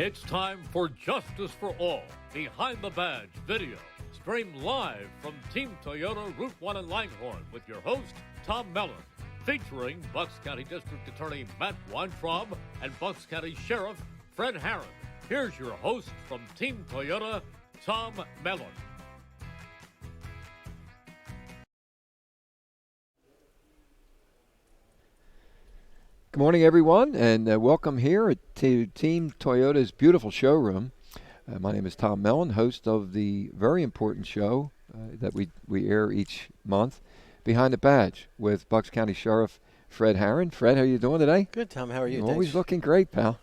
It's time for Justice for All, Behind the Badge video. Stream live from Team Toyota Route 1 in Langhorne with your host, Tom Mellon. Featuring Bucks County District Attorney Matt Weintraub and Bucks County Sheriff Fred Harran. Here's your host from Team Toyota, Tom Mellon. Good morning, everyone, and welcome here to Team Toyota's beautiful showroom. My name is Tom Mellon, host of the very important show that we air each month, Behind the Badge, with Bucks County Sheriff Fred Harran. Fred, how are you doing today? Good, Tom. How are you? You're always looking great, pal.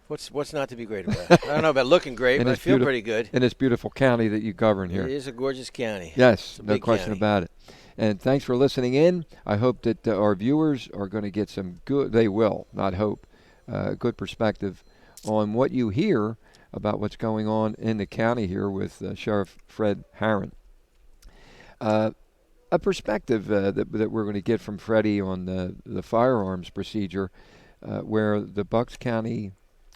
What's not to be great about? I don't know about looking great, but I feel pretty good. In this beautiful county that you govern here. It is a gorgeous county. Yes, no question about it. And thanks for listening in. I hope that our viewers are going to get some good, they will, not hope, good perspective on what you hear about what's going on in the county here with Sheriff Fred Harran. A perspective that we're going to get from Freddie on the firearms procedure where the Bucks County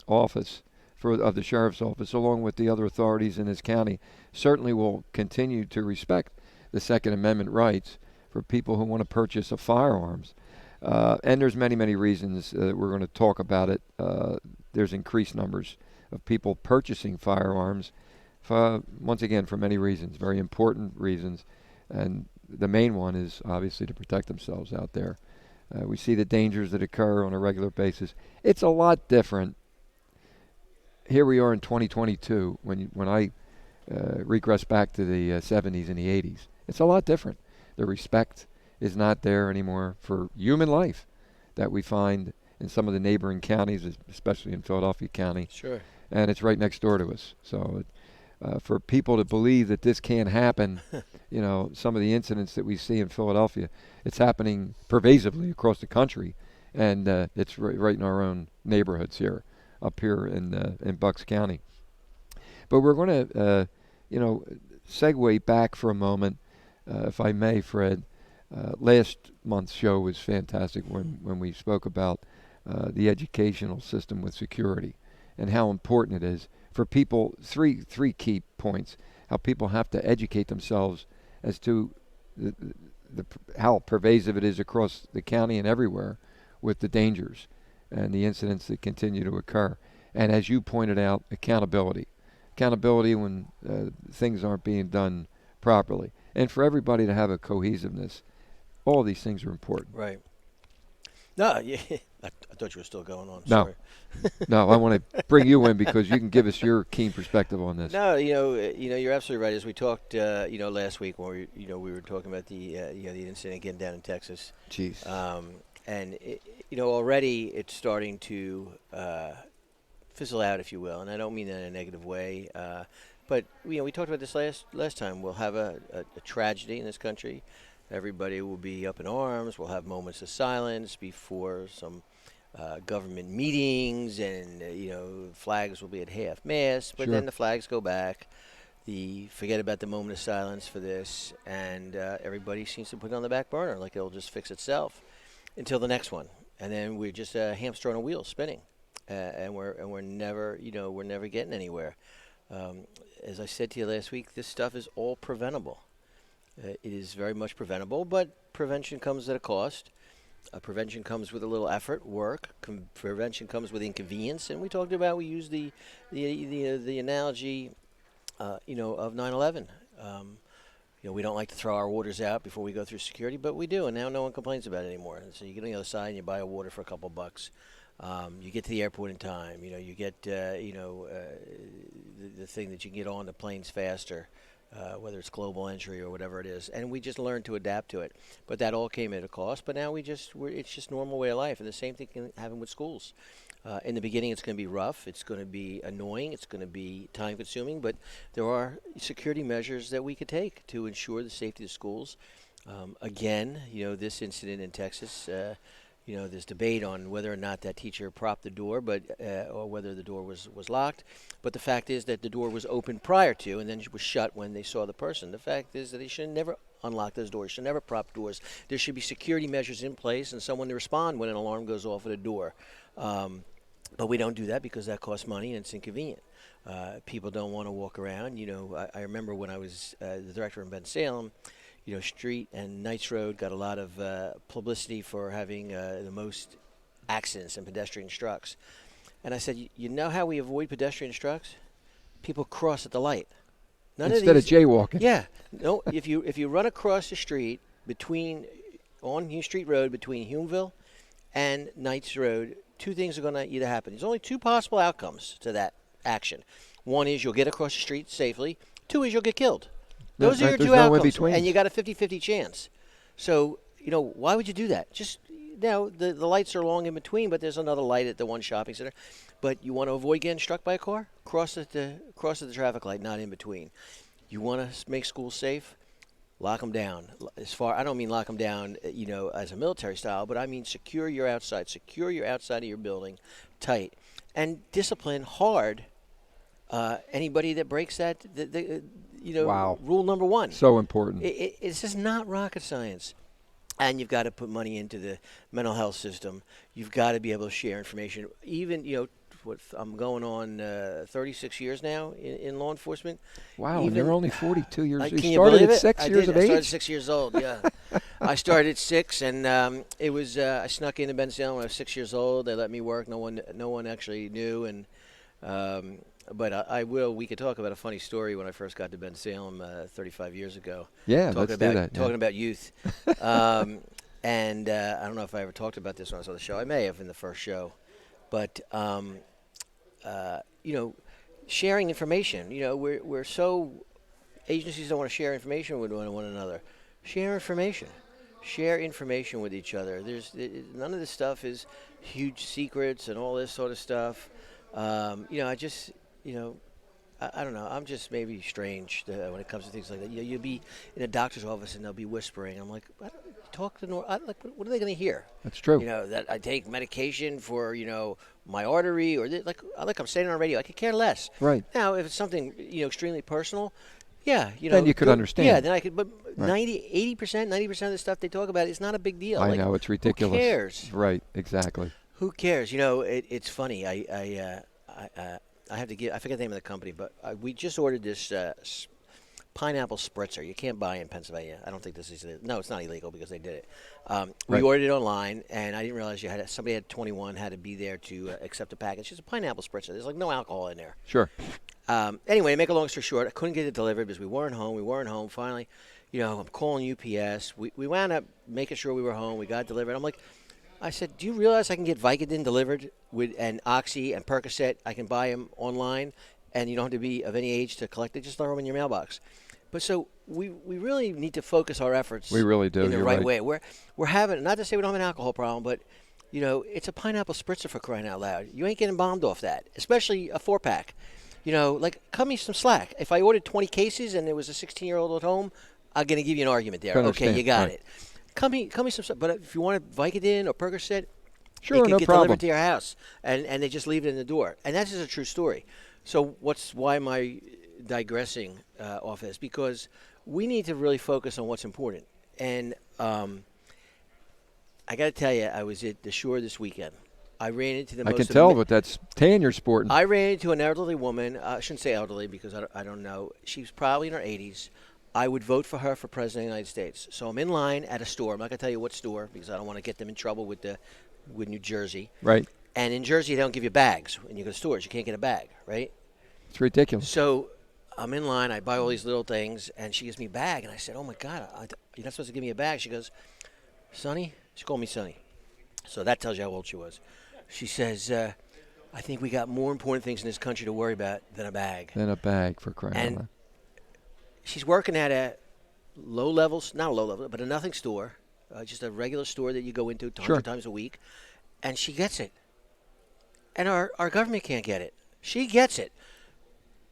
office of the Sheriff's Office, along with the other authorities in this county, certainly will continue to respect the Second Amendment rights for people who want to purchase firearms. And there's many reasons that we're going to talk about it. There's increased numbers of people purchasing firearms, once again, for many reasons, very important reasons. And the main one is obviously to protect themselves out there. We see the dangers that occur on a regular basis. It's a lot different. Here we are in 2022 when I regress back to the 70s and the 80s. It's a lot different. The respect is not there anymore for human life that we find in some of the neighboring counties, especially in Philadelphia County. Sure. And it's right next door to us. So for people to believe that this can't happen, some of the incidents that we see in Philadelphia, it's happening pervasively across the country. And it's right in our own neighborhoods here, up here in Bucks County. But we're going to, segue back for a moment, if I may, Fred. Last month's show was fantastic when we spoke about the educational system with security and how important it is for people. Three key points: how people have to educate themselves as to how pervasive it is across the county and everywhere with the dangers and the incidents that continue to occur. And as you pointed out, accountability when things aren't being done properly. And for everybody to have a cohesiveness, all these things are important. Right. No, yeah, I thought you were still going on. No. Sorry. No, I want to bring you in because you can give us your keen perspective on this. No, you're absolutely right. As we talked, last week when we were talking about the incident again down in Texas. Jeez. And already it's starting to fizzle out, if you will, and I don't mean that in a negative way. But we talked about this last time. We'll have a tragedy in this country. Everybody will be up in arms. We'll have moments of silence before some government meetings, and flags will be at half-mast. But then the flags go back. Forget about the moment of silence for this, and everybody seems to put it on the back burner, like it'll just fix itself until the next one, and then we're just a hamster on a wheel spinning, and we're never getting anywhere. As I said to you last week, this stuff is all preventable. It is very much preventable, but prevention comes at a cost. Prevention comes with a little effort, work. Prevention comes with inconvenience, and we used the analogy, of 9/11. We don't like to throw our waters out before we go through security, but we do, and now no one complains about it anymore. And so you get on the other side and you buy a water for a couple bucks. You get to the airport in time. You get the thing that you can get on the planes faster, whether it's global entry or whatever it is. And we just learned to adapt to it. But that all came at a cost. But now it's just normal way of life. And the same thing can happen with schools. In the beginning, it's going to be rough. It's going to be annoying. It's going to be time-consuming. But there are security measures that we could take to ensure the safety of schools. Again, this incident in Texas, there's debate on whether or not that teacher propped the door, or whether the door was locked. But the fact is that the door was open prior to, and then it was shut when they saw the person. The fact is that they should never unlock those doors, should never prop doors. There should be security measures in place and someone to respond when an alarm goes off at a door. But we don't do that because that costs money and it's inconvenient. People don't want to walk around. I remember when I was the director in Bensalem, Street and Knights Road got a lot of publicity for having the most accidents and pedestrian strikes. And I said, you know how we avoid pedestrian strikes? People cross at the light. Instead of jaywalking. Yeah. No, if you run across the street on Hugh Street Road between Humeville and Knights Road, two things are going to either happen. There's only two possible outcomes to that action. One is you'll get across the street safely. Two is you'll get killed. Those are your two outcomes, and you got a 50-50 chance. So, why would you do that? Just now, the lights are long in between, but there's another light at the one shopping center. But you want to avoid getting struck by a car? Cross at the traffic light, not in between. You want to make schools safe? Lock them down. I don't mean lock them down, as a military style, but I mean secure your outside. Secure your outside of your building tight. And discipline hard anybody that breaks that, Wow. rule number one. So important. It's just not rocket science. And you've got to put money into the mental health system. You've got to be able to share information. Even, I'm going on 36 years now in law enforcement. Wow, and you're only 42 years old. You started believe at it? 6 years of age? I started 6 years old, yeah. I started at 6, and it was I snuck into Bensalem when I was 6 years old. They let me work. No one actually knew, and but we could talk about a funny story when I first got to Bensalem 35 years ago. Yeah, let's do that. Talking about youth. And I don't know if I ever talked about this when I was on the show. I may have in the first show. But, sharing information. We're so – agencies don't want to share information with one another. Share information. Share information with each other. None of this stuff is huge secrets and all this sort of stuff. I don't know. I'm just maybe strange when it comes to things like that. You'll be in a doctor's office and they'll be whispering. I'm like, talk to what are they going to hear? That's true. That I take medication for my artery or I'm saying on radio. I could care less. Right. Now, if it's something extremely personal, yeah, then you could understand. Yeah, then I could. But right. 90% of the stuff they talk about is not a big deal. I know, it's ridiculous. Who cares? Right. Exactly. Who cares? It's funny. I have to give. I forget the name of the company, but we just ordered this pineapple spritzer. You can't buy in Pennsylvania. I don't think this is. No, it's not illegal because they did it. We ordered it online, and I didn't realize somebody had 21 had to be there to accept a package. It's a pineapple spritzer. There's no alcohol in there. Sure. Anyway, to make a long story short, I couldn't get it delivered because we weren't home. Finally, I'm calling UPS. We wound up making sure we were home. We got it delivered. I said, do you realize I can get Vicodin delivered and Oxy and Percocet? I can buy them online, and you don't have to be of any age to collect it. Just throw them in your mailbox. But so we really need to focus our efforts. We really do. In the You're right way. We're having, not to say we don't have an alcohol problem, but it's a pineapple spritzer for crying out loud. You ain't getting bombed off that, especially a 4-pack. Cut me some slack. If I ordered 20 cases and there was a 16-year-old at home, I'm going to give you an argument there. Okay, you got it. Cut me some stuff. But if you want Vicodin or Percocet, sure, it can get problem. delivered to your house, and they just leave it in the door. And that's just a true story. So why am I digressing off this? Because we need to really focus on what's important. And I got to tell you, I was at the shore this weekend. I ran into the most. I can tell, but that's tan you're sporting. I ran into an elderly woman. I shouldn't say elderly because I don't know. She's probably in her 80s. I would vote for her for President of the United States. So I'm in line at a store. I'm not going to tell you what store because I don't want to get them in trouble with New Jersey. Right. And in Jersey, they don't give you bags. When you go to stores, you can't get a bag, right? It's ridiculous. So I'm in line. I buy all these little things, and she gives me a bag. And I said, oh, my God, you're not supposed to give me a bag. She goes, Sonny? She called me Sonny. So that tells you how old she was. She says, I think we got more important things in this country to worry about than a bag. Than a bag, for crying out loud. She's working at a not a low level, but a nothing store, just a regular store that you go into 100 times a week, and she gets it. And our government can't get it. She gets it.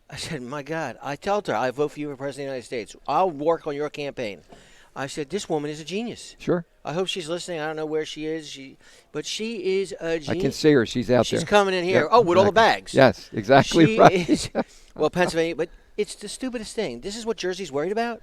I said, my God. I told her, I vote for you for President of the United States. I'll work on your campaign. I said, this woman is a genius. Sure. I hope she's listening. I don't know where she is, but she is a genius. I can see her. She's out there. She's coming in here. Yep, with all the bags. Yes, exactly she right. Is, well, Pennsylvania, but it's the stupidest thing. This is what Jersey's worried about.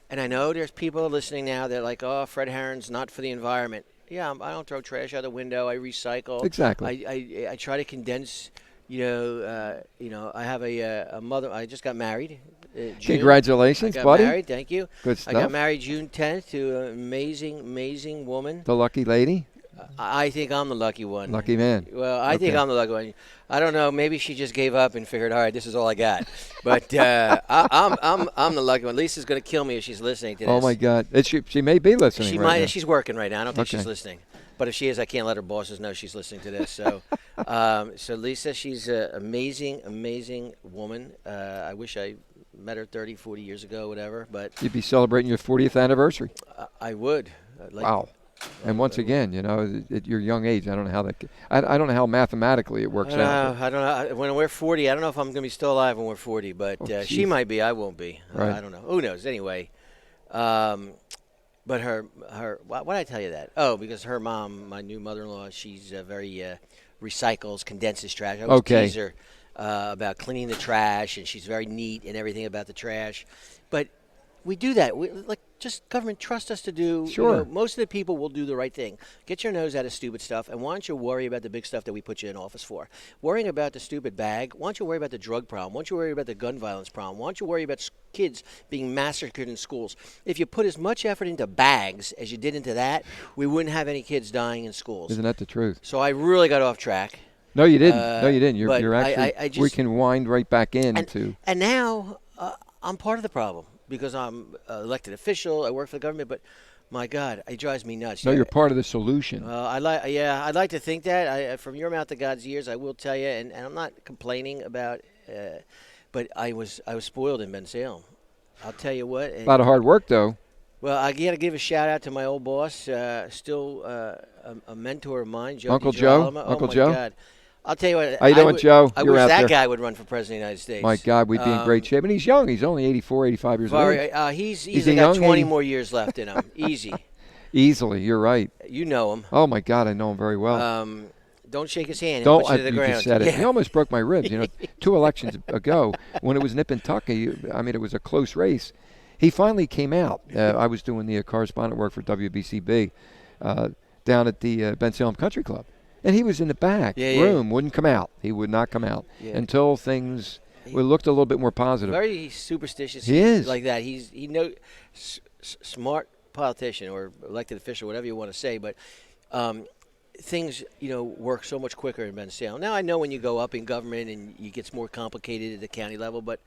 And I know there's people listening now that are like, oh, Fred Harran's not for the environment. I don't throw trash out the window. I recycle. Exactly. I try to condense. I have a mother. I just got married. June. Congratulations, I got buddy. married. Thank you. Good stuff. I got married June 10th to an amazing woman. The lucky lady. I think I'm the lucky one. Lucky man. Well, I think I'm the lucky one. I don't know. Maybe she just gave up and figured, all right, this is all I got. But I'm the lucky one. Lisa's going to kill me if she's listening to this. Oh my God, she may be listening. She right might. now. She's working right now. I don't think she's listening. But if she is, I can't let her bosses know she's listening to this. So, so Lisa, she's an amazing woman. I wish I met her 30, 40 years ago, whatever. But you'd be celebrating your 40th anniversary. I would. Wow. And once again, at your young age, I don't know how that. I don't know how mathematically it works out. I don't know. When we're 40, I don't know if I'm going to be still alive when we're 40, but she might be. I won't be. Right. I don't know. Who knows? Anyway, but her. Why did I tell you that? Oh, because her mom, my new mother-in-law, she's very recycles, condenses trash. I always tease her about cleaning the trash, and she's very neat and everything about the trash. But we do that. Just government, trust us to do. Sure. Most of the people will do the right thing. Get your nose out of stupid stuff, and why don't you worry about the big stuff that we put you in office for? Worrying about the stupid bag. Why don't you worry about the drug problem? Why don't you worry about the gun violence problem? Why don't you worry about kids being massacred in schools? If you put as much effort into bags as you did into that, we wouldn't have any kids dying in schools. Isn't that the truth? So I really got off track. No, you didn't. No, you didn't. You're actually. I just, we can wind right back into. And now I'm part of the problem. Because I'm an elected official, I work for the government, but my God, it drives me nuts. No, you're part of the solution. I'd like to think that. From your mouth to God's ears, I will tell you, and I'm not complaining about, but I was spoiled in Bensalem. I'll tell you what. A lot of hard work, though. Well, I got to give a shout out to my old boss, still a mentor of mine, Joe. Uncle Joe. Oh my God. I'll tell you what. How you doing, Joe? I You're wish out that there. guy would run for president of the United States. My God, we'd be in great shape. And he's young. He's only 84, 85 years old. He's got 20 more years left in him. Easy. Easily, you're right. You know him. Oh, my God, I know him very well. Don't shake his hand. Don't. He'll put you to the ground. You said it. He almost broke my ribs. 2 elections ago, when it was nip and tuck, it was a close race. He finally came out. I was doing the correspondent work for WBCB down at the Bensalem Country Club. And he was in the back room, wouldn't come out. He would not come out until things looked a little bit more positive. Very superstitious. He is. Like that. Smart politician or elected official, whatever you want to say, but things, work so much quicker in Bensalem. Now, I know when you go up in government and it gets more complicated at the county level, but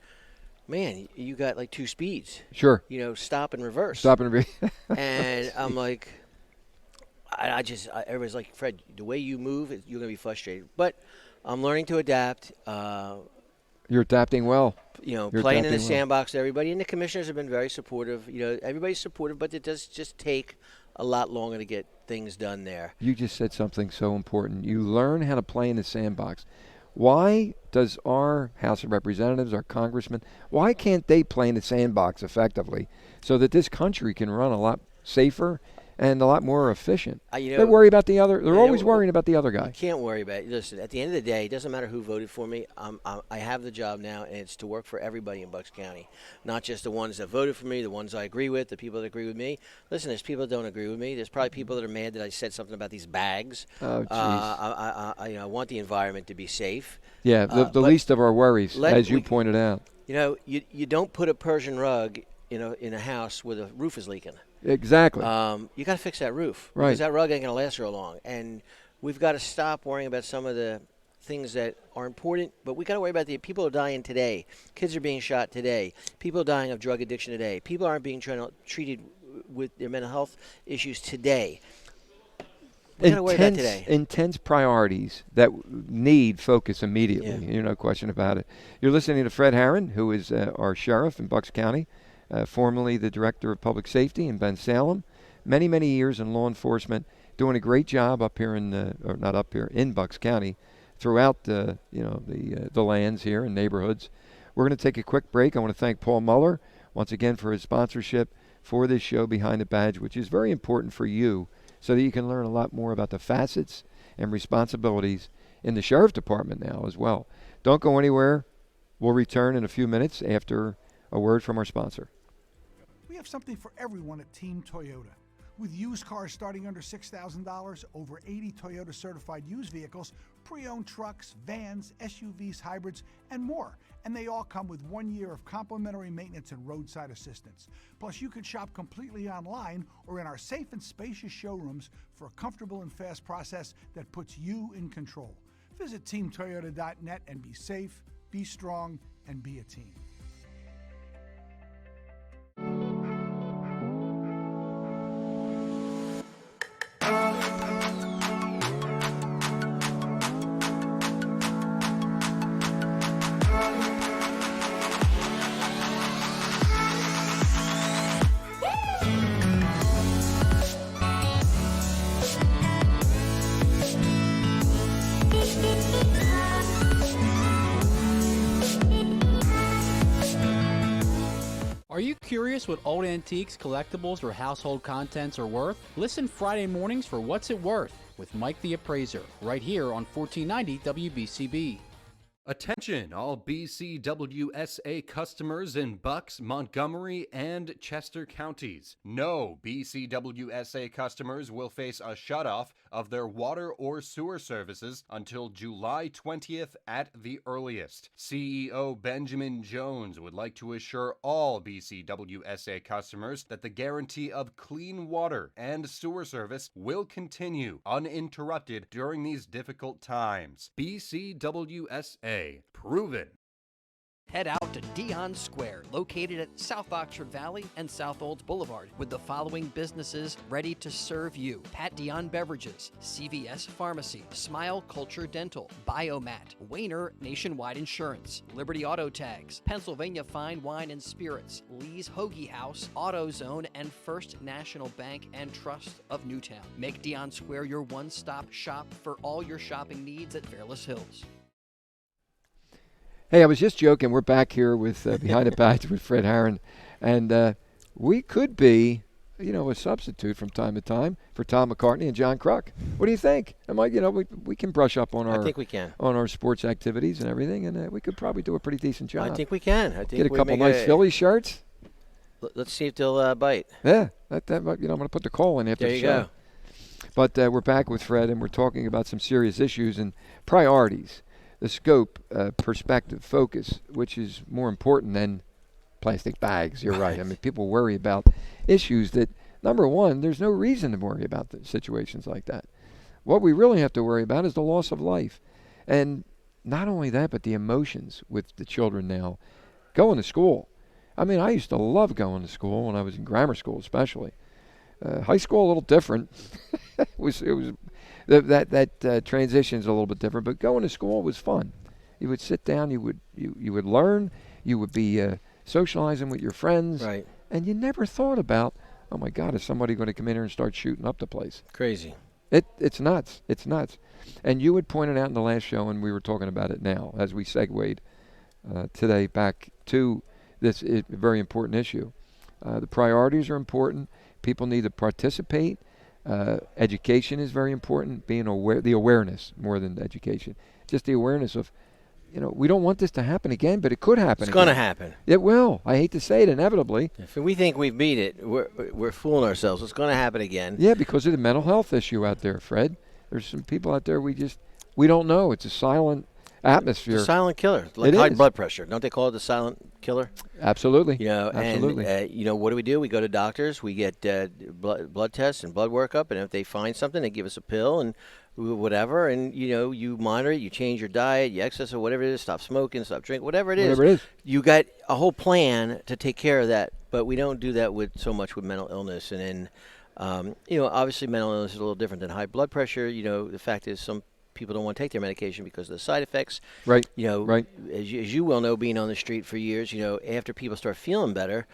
man, you got like 2 speeds. Sure. Stop and reverse. Stop and reverse. And I'm like, everybody's like, Fred, the way you move, you're going to be frustrated. But I'm learning to adapt. You're adapting well. Playing in the sandbox to everybody. And the commissioners have been very supportive. Everybody's supportive, but it does just take a lot longer to get things done there. You just said something so important. You learn how to play in the sandbox. Why does our House of Representatives, our congressmen, why can't they play in the sandbox effectively so that this country can run a lot safer and a lot more efficient? They worry about the other. They're always worrying about the other guy. You can't worry about it. Listen, at the end of the day, it doesn't matter who voted for me. I have the job now, and it's to work for everybody in Bucks County, not just the ones that voted for me, the ones I agree with, the people that agree with me. Listen, there's people that don't agree with me. There's probably people that are mad that I said something about these bags. Oh, jeez. I want the environment to be safe. Yeah, the least of our worries, as you pointed out. You don't put a Persian rug in a house where the roof is leaking. Exactly. You got to fix that roof. Right. Because that rug ain't going to last real long. And we've got to stop worrying about some of the things that are important, but we got to worry about the people are dying today. Kids are being shot today. People are dying of drug addiction today. People aren't being treated with their mental health issues today. We got to worry about today. Intense priorities that need focus immediately. Yeah. No question about it. You're listening to Fred Harran, who is our sheriff in Bucks County. Formerly the director of public safety in Bensalem, many years in law enforcement, doing a great job up here in Bucks County, throughout the lands here and neighborhoods. We're going to take a quick break. I want to thank Paul Muller once again for his sponsorship for this show Behind the Badge, which is very important for you, so that you can learn a lot more about the facets and responsibilities in the sheriff department now as well. Don't go anywhere. We'll return in a few minutes after a word from our sponsor. We have something for everyone at Team Toyota. With used cars starting under $6,000, over 80 Toyota certified used vehicles, pre-owned trucks, vans, SUVs, hybrids, and more. And they all come with 1 year of complimentary maintenance and roadside assistance. Plus, you can shop completely online or in our safe and spacious showrooms for a comfortable and fast process that puts you in control. Visit teamtoyota.net and be safe, be strong, and be a team. Are you curious what old antiques, collectibles, or household contents are worth? Listen Friday mornings for What's It Worth with Mike the Appraiser, right here on 1490 WBCB. Attention, all BCWSA customers in Bucks, Montgomery, and Chester counties. No BCWSA customers will face a shutoff of their water or sewer services until July 20th at the earliest. CEO Benjamin Jones would like to assure all BCWSA customers that the guarantee of clean water and sewer service will continue uninterrupted during these difficult times. BCWSA. Proven. Head out to Dion Square, located at South Oxford Valley and South Olds Boulevard, with the following businesses ready to serve you: Pat Dion Beverages, CVS Pharmacy, Smile Culture Dental, Biomat, Wayner Nationwide Insurance, Liberty Auto Tags, Pennsylvania Fine Wine and Spirits, Lee's Hoagie House, AutoZone, and First National Bank and Trust of Newtown. Make Dion Square your one-stop shop for all your shopping needs at Fairless Hills. Hey, I was just joking. We're back here with Behind the Badge with Fred Harran, and we could be, a substitute from time to time for Tom McCartney and John Kruk. What do you think? We can brush up on our I think we can. On our sports activities and everything, and we could probably do a pretty decent job. I think we can. I think get a couple nice Philly shirts. Let's see if they'll bite. Yeah, I'm going to put the call in after the show. There you go. But we're back with Fred, and we're talking about some serious issues and priorities. The scope, perspective, focus, which is more important than plastic bags. You're right. I mean, people worry about issues that, number one, there's no reason to worry about situations like that. What we really have to worry about is the loss of life. And not only that, but the emotions with the children now. Going to school. I mean, I used to love going to school when I was in grammar school, especially. High school, a little different. it was that transition's a little bit different, but going to school was fun. You would sit down, you would learn, you would be socializing with your friends, right? And you never thought about, oh my God, is somebody going to come in here and start shooting up the place? Crazy. It's nuts. It's nuts. And you had pointed out in the last show, and we were talking about it now as we segued today back to this very important issue. The priorities are important. People need to participate. Education is very important, being aware, the awareness more than education. Just the awareness of, we don't want this to happen again, but it could happen again. It's going to happen. It will. I hate to say it, inevitably. If we think we've beat it, we're fooling ourselves. It's going to happen again. Yeah, because of the mental health issue out there, Fred. There's some people out there we don't know. It's a silent atmosphere. It's a silent killer, like high blood pressure. Don't they call it the silent killer? Absolutely. Absolutely. And what do? We go to doctors. We get blood tests and blood workup, and if they find something, they give us a pill and whatever. And you monitor it. You change your diet, you exercise, or whatever it is. Stop smoking, stop drinking, whatever it is. You got a whole plan to take care of that, but we don't do that so much with mental illness. And then, obviously, mental illness is a little different than high blood pressure. The fact is some people don't want to take their medication because of the side effects. Right. Right. As you well know, being on the street for years, after people start feeling better,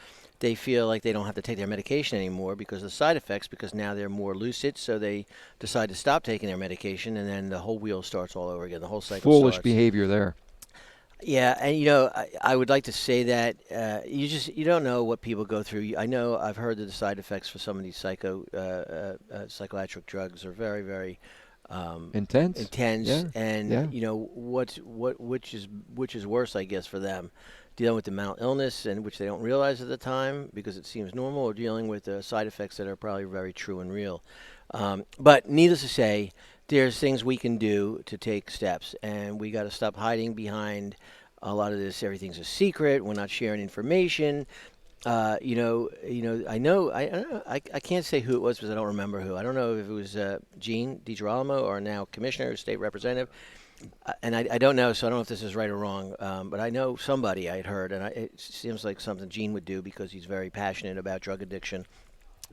they feel like they don't have to take their medication anymore because of the side effects, because now they're more lucid, so they decide to stop taking their medication, and then the whole wheel starts all over again. The whole cycle Foolish starts. behavior there. Yeah, and I would like to say that you don't know what people go through. I know I've heard that the side effects for some of these psychiatric drugs are very, very intense, yeah. and yeah. which is worse, I guess, for them, dealing with the mental illness, and which they don't realize at the time because it seems normal, or dealing with side effects that are probably very true and real. But needless to say, there's things we can do to take steps, and we got to stop hiding behind a lot of this. Everything's a secret. We're not sharing information. I can't say who it was because I don't remember who. I don't know if it was Gene DiGirolamo or now Commissioner, State Representative. And I don't know, so I don't know if this is right or wrong. But I know somebody I had heard, and it seems like something Gene would do because he's very passionate about drug addiction.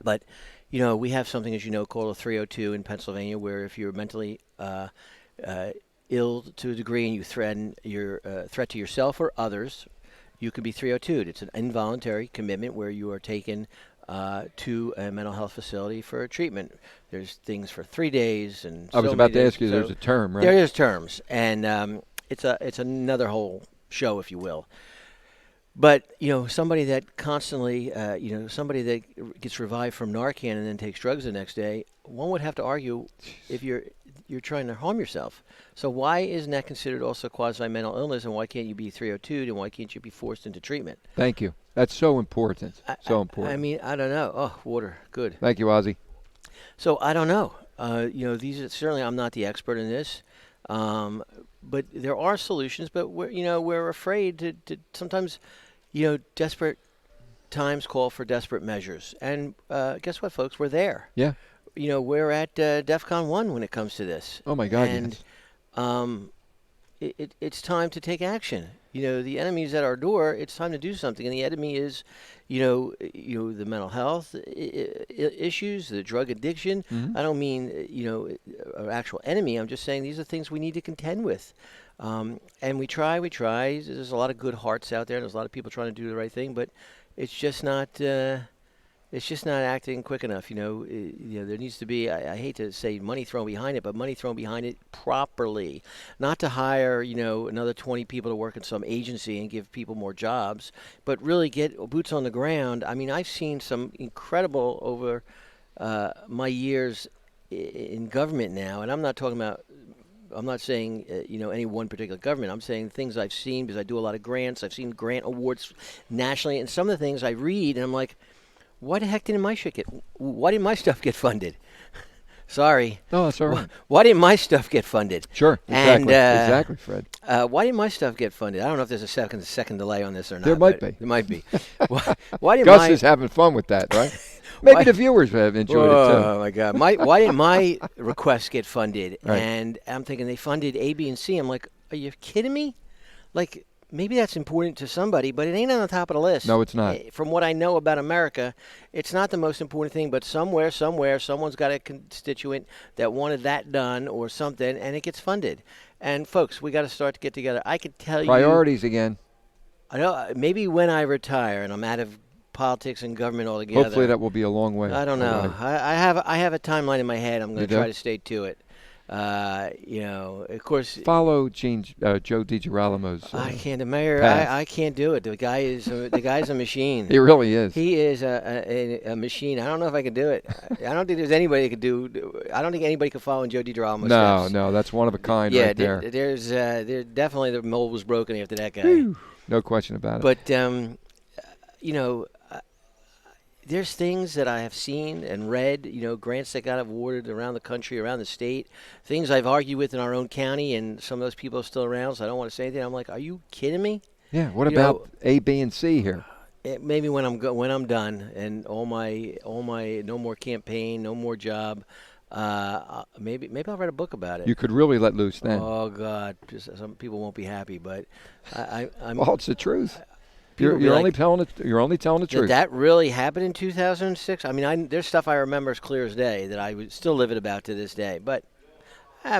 But, we have something, as you know, called a 302 in Pennsylvania, where if you're mentally ill to a degree and you threaten your threat to yourself or others, you could be 302'd. It's an involuntary commitment where you are taken to a mental health facility for treatment. There's things for 3 days, and I was about to ask you. There's a term, right? There is terms, and it's another whole show, if you will. But somebody that constantly, somebody that gets revived from Narcan and then takes drugs the next day, one would have to argue if you're trying to harm yourself. So why isn't that considered also quasi-mental illness, and why can't you be 302'd, and why can't you be forced into treatment? Thank you. That's so important. So important. I mean, I don't know. Oh, water. Good. Thank you, Ozzy. So I don't know. These are, certainly I'm not the expert in this, but there are solutions. But we're afraid to sometimes, desperate times call for desperate measures. And guess what, folks? We're there. Yeah. We're at DEFCON 1 when it comes to this. Oh my God. And yes. it's time to take action. The enemy's at our door. It's time to do something. And the enemy is, the mental health issues, the drug addiction. Mm-hmm. I don't mean, an actual enemy. I'm just saying these are things we need to contend with. And we try. There's a lot of good hearts out there. There's a lot of people trying to do the right thing, but it's just not. It's just not acting quick enough. There needs to be, I hate to say money thrown behind it, but money thrown behind it properly. Not to hire, another 20 people to work in some agency and give people more jobs, but really get boots on the ground. I mean, I've seen some incredible over my years in government now, and I'm not saying, any one particular government. I'm saying things I've seen because I do a lot of grants. I've seen grant awards nationally, and some of the things I read, and I'm like, why the heck didn't my stuff get funded? Sorry. No, that's all right. Why didn't my stuff get funded? Sure. Exactly. Exactly, Fred. Why didn't my stuff get funded? I don't know if there's a second delay on this or not. There might be. There might be. Why didn't Gus is having fun with that, right? Maybe the viewers have enjoyed it too. Oh my God! Why didn't my requests get funded? Right. And I'm thinking they funded A, B, and C. I'm like, are you kidding me? Like, maybe that's important to somebody, but it ain't on the top of the list. No, it's not. From what I know about America, it's not the most important thing, but somewhere, someone's got a constituent that wanted that done or something, and it gets funded. And, folks, we got to start to get together. I could tell Priorities again. I know, maybe when I retire and I'm out of politics and government altogether. Hopefully that will be a long way. I don't know. I have a timeline in my head. I'm going to try to stay to it. Of course. Follow Joe DiGirolamo's. I can't, Mayor. I can't do it. The guy's a machine. He really is. He is a machine. I don't know if I can do it. I don't think there's anybody that could do. I don't think anybody could follow in Joe DiGirolamo's steps. No, that's one of a kind right there. There's definitely the mold was broken after that guy. Whew. No question about it. But there's things that I have seen and read, grants that got awarded around the country, around the state, things I've argued with in our own county, and some of those people are still around, so I don't want to say anything. I'm like, are you kidding me? Yeah, what about A, B, and C here? Maybe when I'm done and all my no more campaign, no more job, maybe I'll write a book about it. You could really let loose then. Oh, God. Just, some people won't be happy, but I'm... Well, it's the truth. You're only telling the truth. Did that really happen in 2006? I mean, there's stuff I remember as clear as day that I would still live it about to this day. But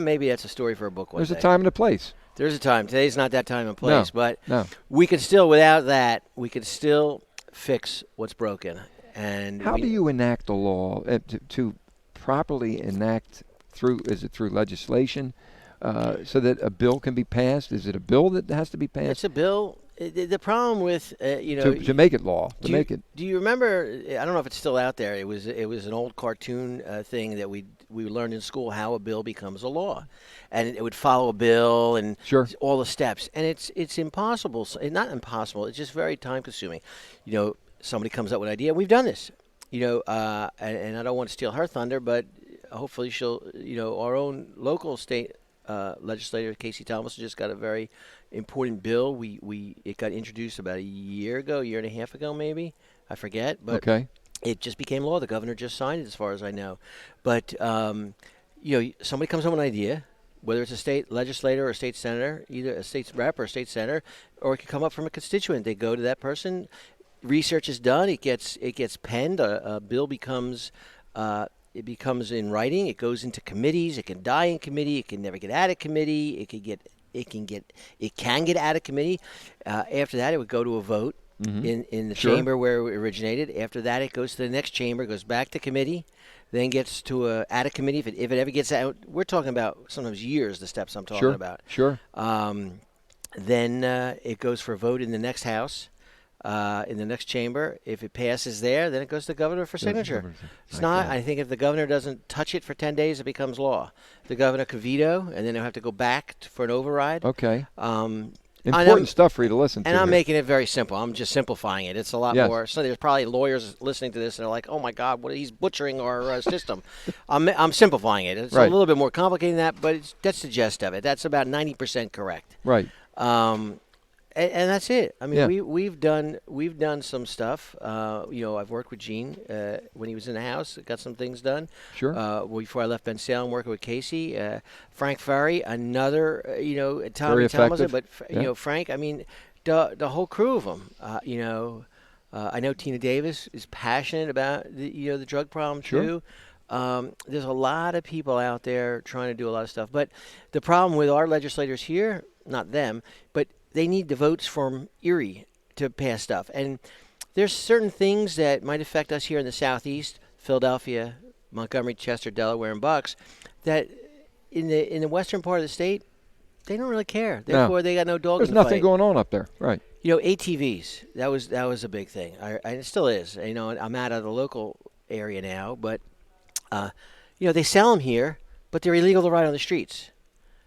maybe that's a story for a book one day. There's a time and a place. There's a time. Today's not that time and place. No. We could still, without that, we could still fix what's broken. And how do you enact a law to properly enact through legislation so that a bill can be passed? Is it a bill that has to be passed? It's a bill. The problem with to make it law. Do you remember? I don't know if it's still out there. It was an old cartoon thing that we we learned in school how a bill becomes a law, and it would follow a bill and Sure. all the steps. And it's impossible. Not impossible. It's just very time consuming. Somebody comes up with an idea. We've done this. And I don't want to steal her thunder, but hopefully she'll. Our own local state legislator Casey Thomas just got a very important bill. It got introduced about a year and a half ago, maybe. I forget, but Okay. it just became law. The governor just signed it, as far as I know. But somebody comes up with an idea, whether it's a state legislator or a state senator, either a state rep or a state senator, or it could come up from a constituent. They go to that person. Research is done. It gets penned. A bill becomes in writing. It goes into committees. It can die in committee. It can never get out of committee. It can get out of committee. After that, it would go to a vote in the Sure. chamber where it originated. After that, it goes to the next chamber, goes back to committee, then gets to out of committee. If it ever gets out, we're talking about sometimes years. The steps I'm talking about. Sure. Then it goes for a vote in the next house. In the next chamber. If it passes there, then it goes to the governor for signature. It's not. I think if the governor doesn't touch it for 10 days, it becomes law. The governor could veto, and then they'll have to go back for an override. Okay. Important stuff for you to listen to. And I'm here. making it very simple. I'm just simplifying it. It's a lot Yes. more. So there's probably lawyers listening to this and they're like, "Oh my God, he's butchering our system." I'm simplifying it. It's Right. a little bit more complicated than that, but that's the gist of it. That's about 90% correct. Right. And that's it. I mean, Yeah. we've done some stuff. I've worked with Gene when he was in the House. Got some things done. Sure. Before I left Ben Salem, working with Casey, Frank Ferry, another. Very Tommy Thomas, effective. but Yeah. Frank. I mean, the whole crew of them. I know Tina Davis is passionate about the drug problem Sure. too. There's a lot of people out there trying to do a lot of stuff, but the problem with our legislators here, not them, but they need the votes from Erie to pass stuff. And there's certain things that might affect us here in the Southeast, Philadelphia, Montgomery, Chester, Delaware, and Bucks, that in the western part of the state, they don't really care. Therefore, they got no dog There's in the nothing fight. going on up there. Right. ATVs, that was a big thing. And it still is. I'm out of the local area now, but they sell them here, but they're illegal to ride on the streets.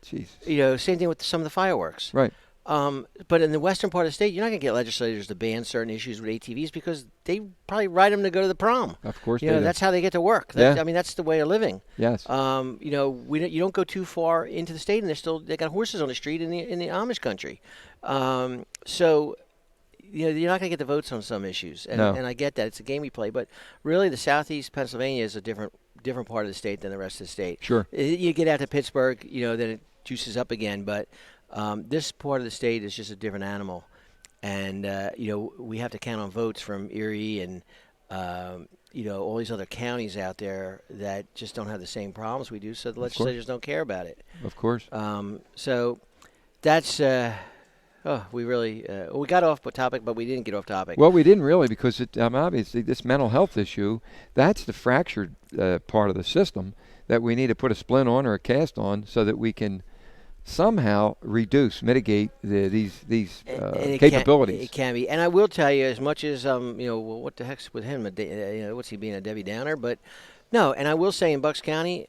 Jesus. Same thing with some of the fireworks. Right. But in the western part of the state, you're not going to get legislators to ban certain issues with ATVs because they probably ride them to go to the prom. Of course they do. That's how they get to work. Yeah. That's the way of living. Yes. You don't go too far into the state, and they got horses on the street in the Amish country. So you're not going to get the votes on some issues, and No. and I get that it's a game we play. But really, the Southeast Pennsylvania is a different part of the state than the rest of the state. Sure. You get out to Pittsburgh, then it juices up again, but. This part of the state is just a different animal, and we have to count on votes from Erie and all these other counties out there that just don't have the same problems we do. So the legislators don't care about it. Of course. So that's we really we got off topic, but we didn't get off topic. Well, we didn't really because obviously this mental health issue, that's the fractured part of the system that we need to put a splint on or a cast on so that we can somehow mitigate these capabilities. It can be, and I will tell you, as much as what the heck's with him? What's he being a Debbie Downer? But no, and I will say in Bucks County,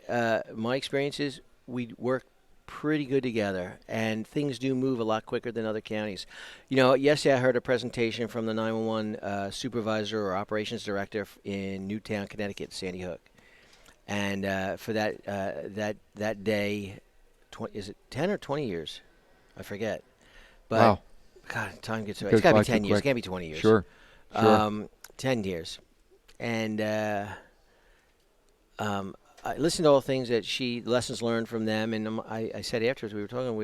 my experience is we work pretty good together, and things do move a lot quicker than other counties. Yesterday I heard a presentation from the 911 supervisor or operations director in Newtown, Connecticut, Sandy Hook, and for that day. Is it 10 or 20 years? I forget. But wow. God, time gets away. Goes It's got to by be 10 too years. It's quick. got to be 20 years. Sure. 10 years. And I listened to all the things that lessons learned from them. And I said afterwards, we were talking,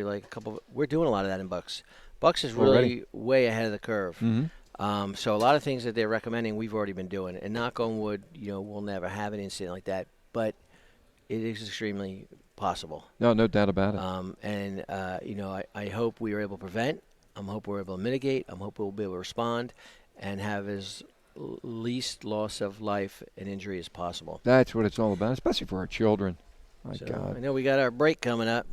we're doing a lot of that in Bucks. Bucks is really way ahead of the curve. Mm-hmm. So a lot of things that they're recommending, we've already been doing. And knock on wood, we'll never have an incident like that. But it is extremely possible. No doubt about it. I hope we are able to prevent. I hope we're able to mitigate. I hope we'll be able to respond and have as least loss of life and injury as possible. That's what it's all about, especially for our children. My So God. I know we got our break coming up.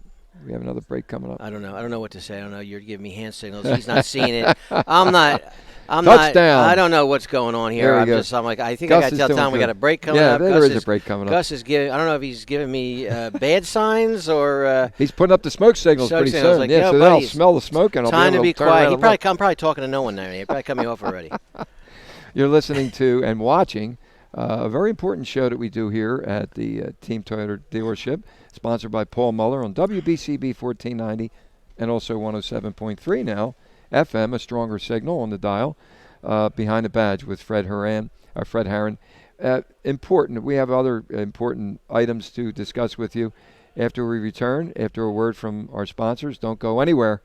We have another break coming up. I don't know. I don't know what to say. I don't know. You're giving me hand signals. He's not seeing it. I'm Touchdown. not. I don't know what's going on here. There we go. I'm like, I think Gus I got to tell Tom we good. got a break coming yeah, up. there is a break coming up. Gus is giving. I don't know if he's giving me bad signs or. He's putting up the smoke signals pretty soon. Like, yeah, so buddy, they'll smell the smoke and I'll time be to able be turn quiet. around and I'm probably talking to no one there. He probably cut me off already. You're listening to and watching a very important show that we do here at the Team Toyota dealership, sponsored by Paul Muller on WBCB 1490 and also 107.3 now, FM, a stronger signal on the dial, behind the badge with Fred Harran. Important. We have other important items to discuss with you after we return, after a word from our sponsors. Don't go anywhere.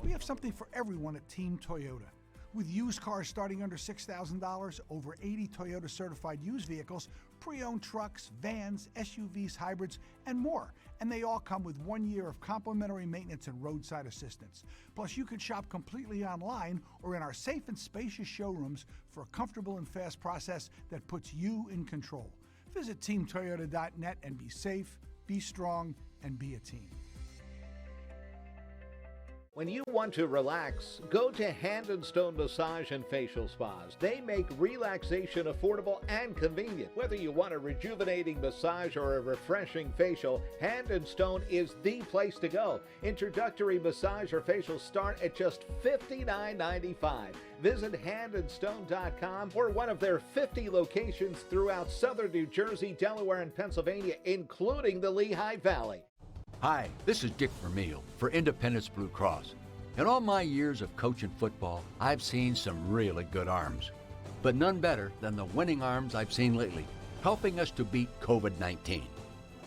We have something for everyone at Team Toyota. With used cars starting under $6,000, over 80 Toyota certified used vehicles, pre-owned trucks, vans, SUVs, hybrids, and more. And they all come with 1 year of complimentary maintenance and roadside assistance. Plus, you can shop completely online or in our safe and spacious showrooms for a comfortable and fast process that puts you in control. Visit teamtoyota.net and be safe, be strong, and be a team. When you want to relax, go to Hand and Stone Massage and Facial Spas. They make relaxation affordable and convenient. Whether you want a rejuvenating massage or a refreshing facial, Hand and Stone is the place to go. Introductory massage or facials start at just $59.95. Visit handandstone.com or one of their 50 locations throughout southern New Jersey, Delaware, and Pennsylvania, including the Lehigh Valley. Hi, this is Dick Vermeil for Independence Blue Cross. In all my years of coaching football, I've seen some really good arms, but none better than the winning arms I've seen lately, helping us to beat COVID-19.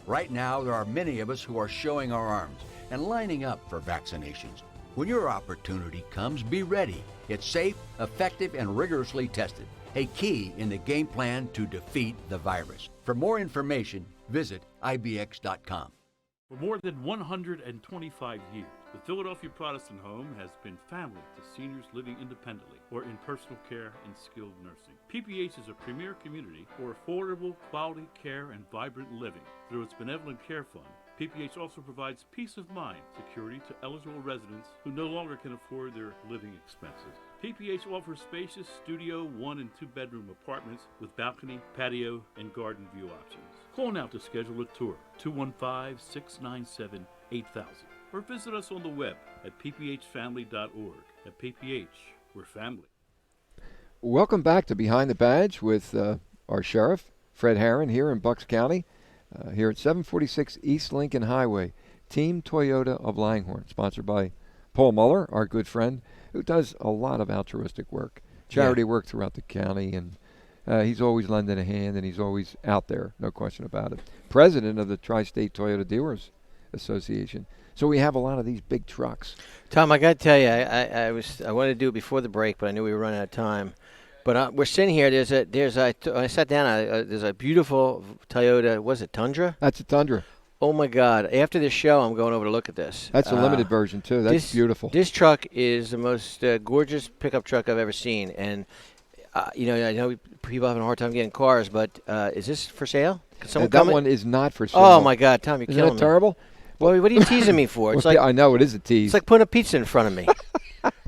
Right now, there are many of us who are showing our arms and lining up for vaccinations. When your opportunity comes, be ready. It's safe, effective, and rigorously tested, a key in the game plan to defeat the virus. For more information, visit ibx.com. For more than 125 years, the Philadelphia Protestant Home has been family to seniors living independently or in personal care and skilled nursing. PPH is a premier community for affordable, quality care and vibrant living. Through its Benevolent Care Fund, PPH also provides peace of mind security to eligible residents who no longer can afford their living expenses. PPH offers spacious studio 1- and 2-bedroom apartments with balcony, patio, and garden view options. Call now to schedule a tour, 215-697-8000, or visit us on the web at pphfamily.org. At PPH, we're family. Welcome back to Behind the Badge with our sheriff, Fred Harran, here in Bucks County, here at 746 East Lincoln Highway. Team Toyota of Langhorne, sponsored by Paul Muller, our good friend, who does a lot of altruistic work, charity work throughout the county, and he's always lending a hand, and he's always out there, no question about it. President of the Tri-State Toyota Dealers Association. So we have a lot of these big trucks. Tom, I got to tell you, I wanted to do it before the break, but I knew we were running out of time. But we're sitting here. I sat down. There's a beautiful Toyota. Was it Tundra? That's a Tundra. Oh my God! After this show, I'm going over to look at this. That's a limited version too. That's beautiful. This truck is the most gorgeous pickup truck I've ever seen, and I know people having a hard time getting cars, but is this for sale? Can someone that one is not for sale. Oh my God, Tom, you're killing me. Isn't that terrible? Well, what are you teasing me for? It's I know it is a tease. It's like putting a pizza in front of me.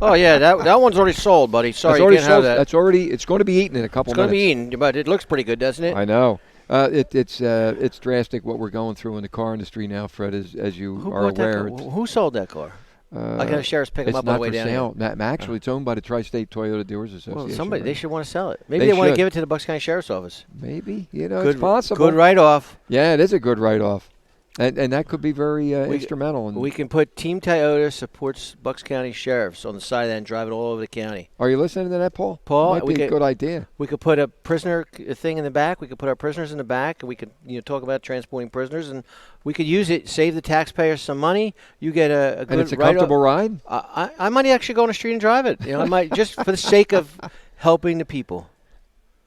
Oh yeah, that one's already sold, buddy. Sorry, you can't have that. It's going to be eaten in a couple minutes. It's going to be eaten, but it looks pretty good, doesn't it? I know. It's drastic what we're going through in the car industry now, Fred, as you are aware. Who sold that car? I got a sheriff's pick them up on the way down here. It's not for sale. Actually, it's owned by the Tri-State Toyota Dealers Association. Well, they should want to sell it. Maybe they want to give it to the Bucks County Sheriff's Office. Maybe. It's possible. Good write-off. Yeah, it is a good write-off. And that could be very instrumental. We can put Team Toyota supports Bucks County Sheriffs on the side of that and drive it all over the county. Are you listening to that, Paul? Paul, might be a good idea. We could put a prisoner thing in the back. We could put our prisoners in the back, and we could talk about transporting prisoners, and we could use it, save the taxpayers some money. You get a good and it's a comfortable ride. I might actually go on the street and drive it. I might just for the sake of helping the people.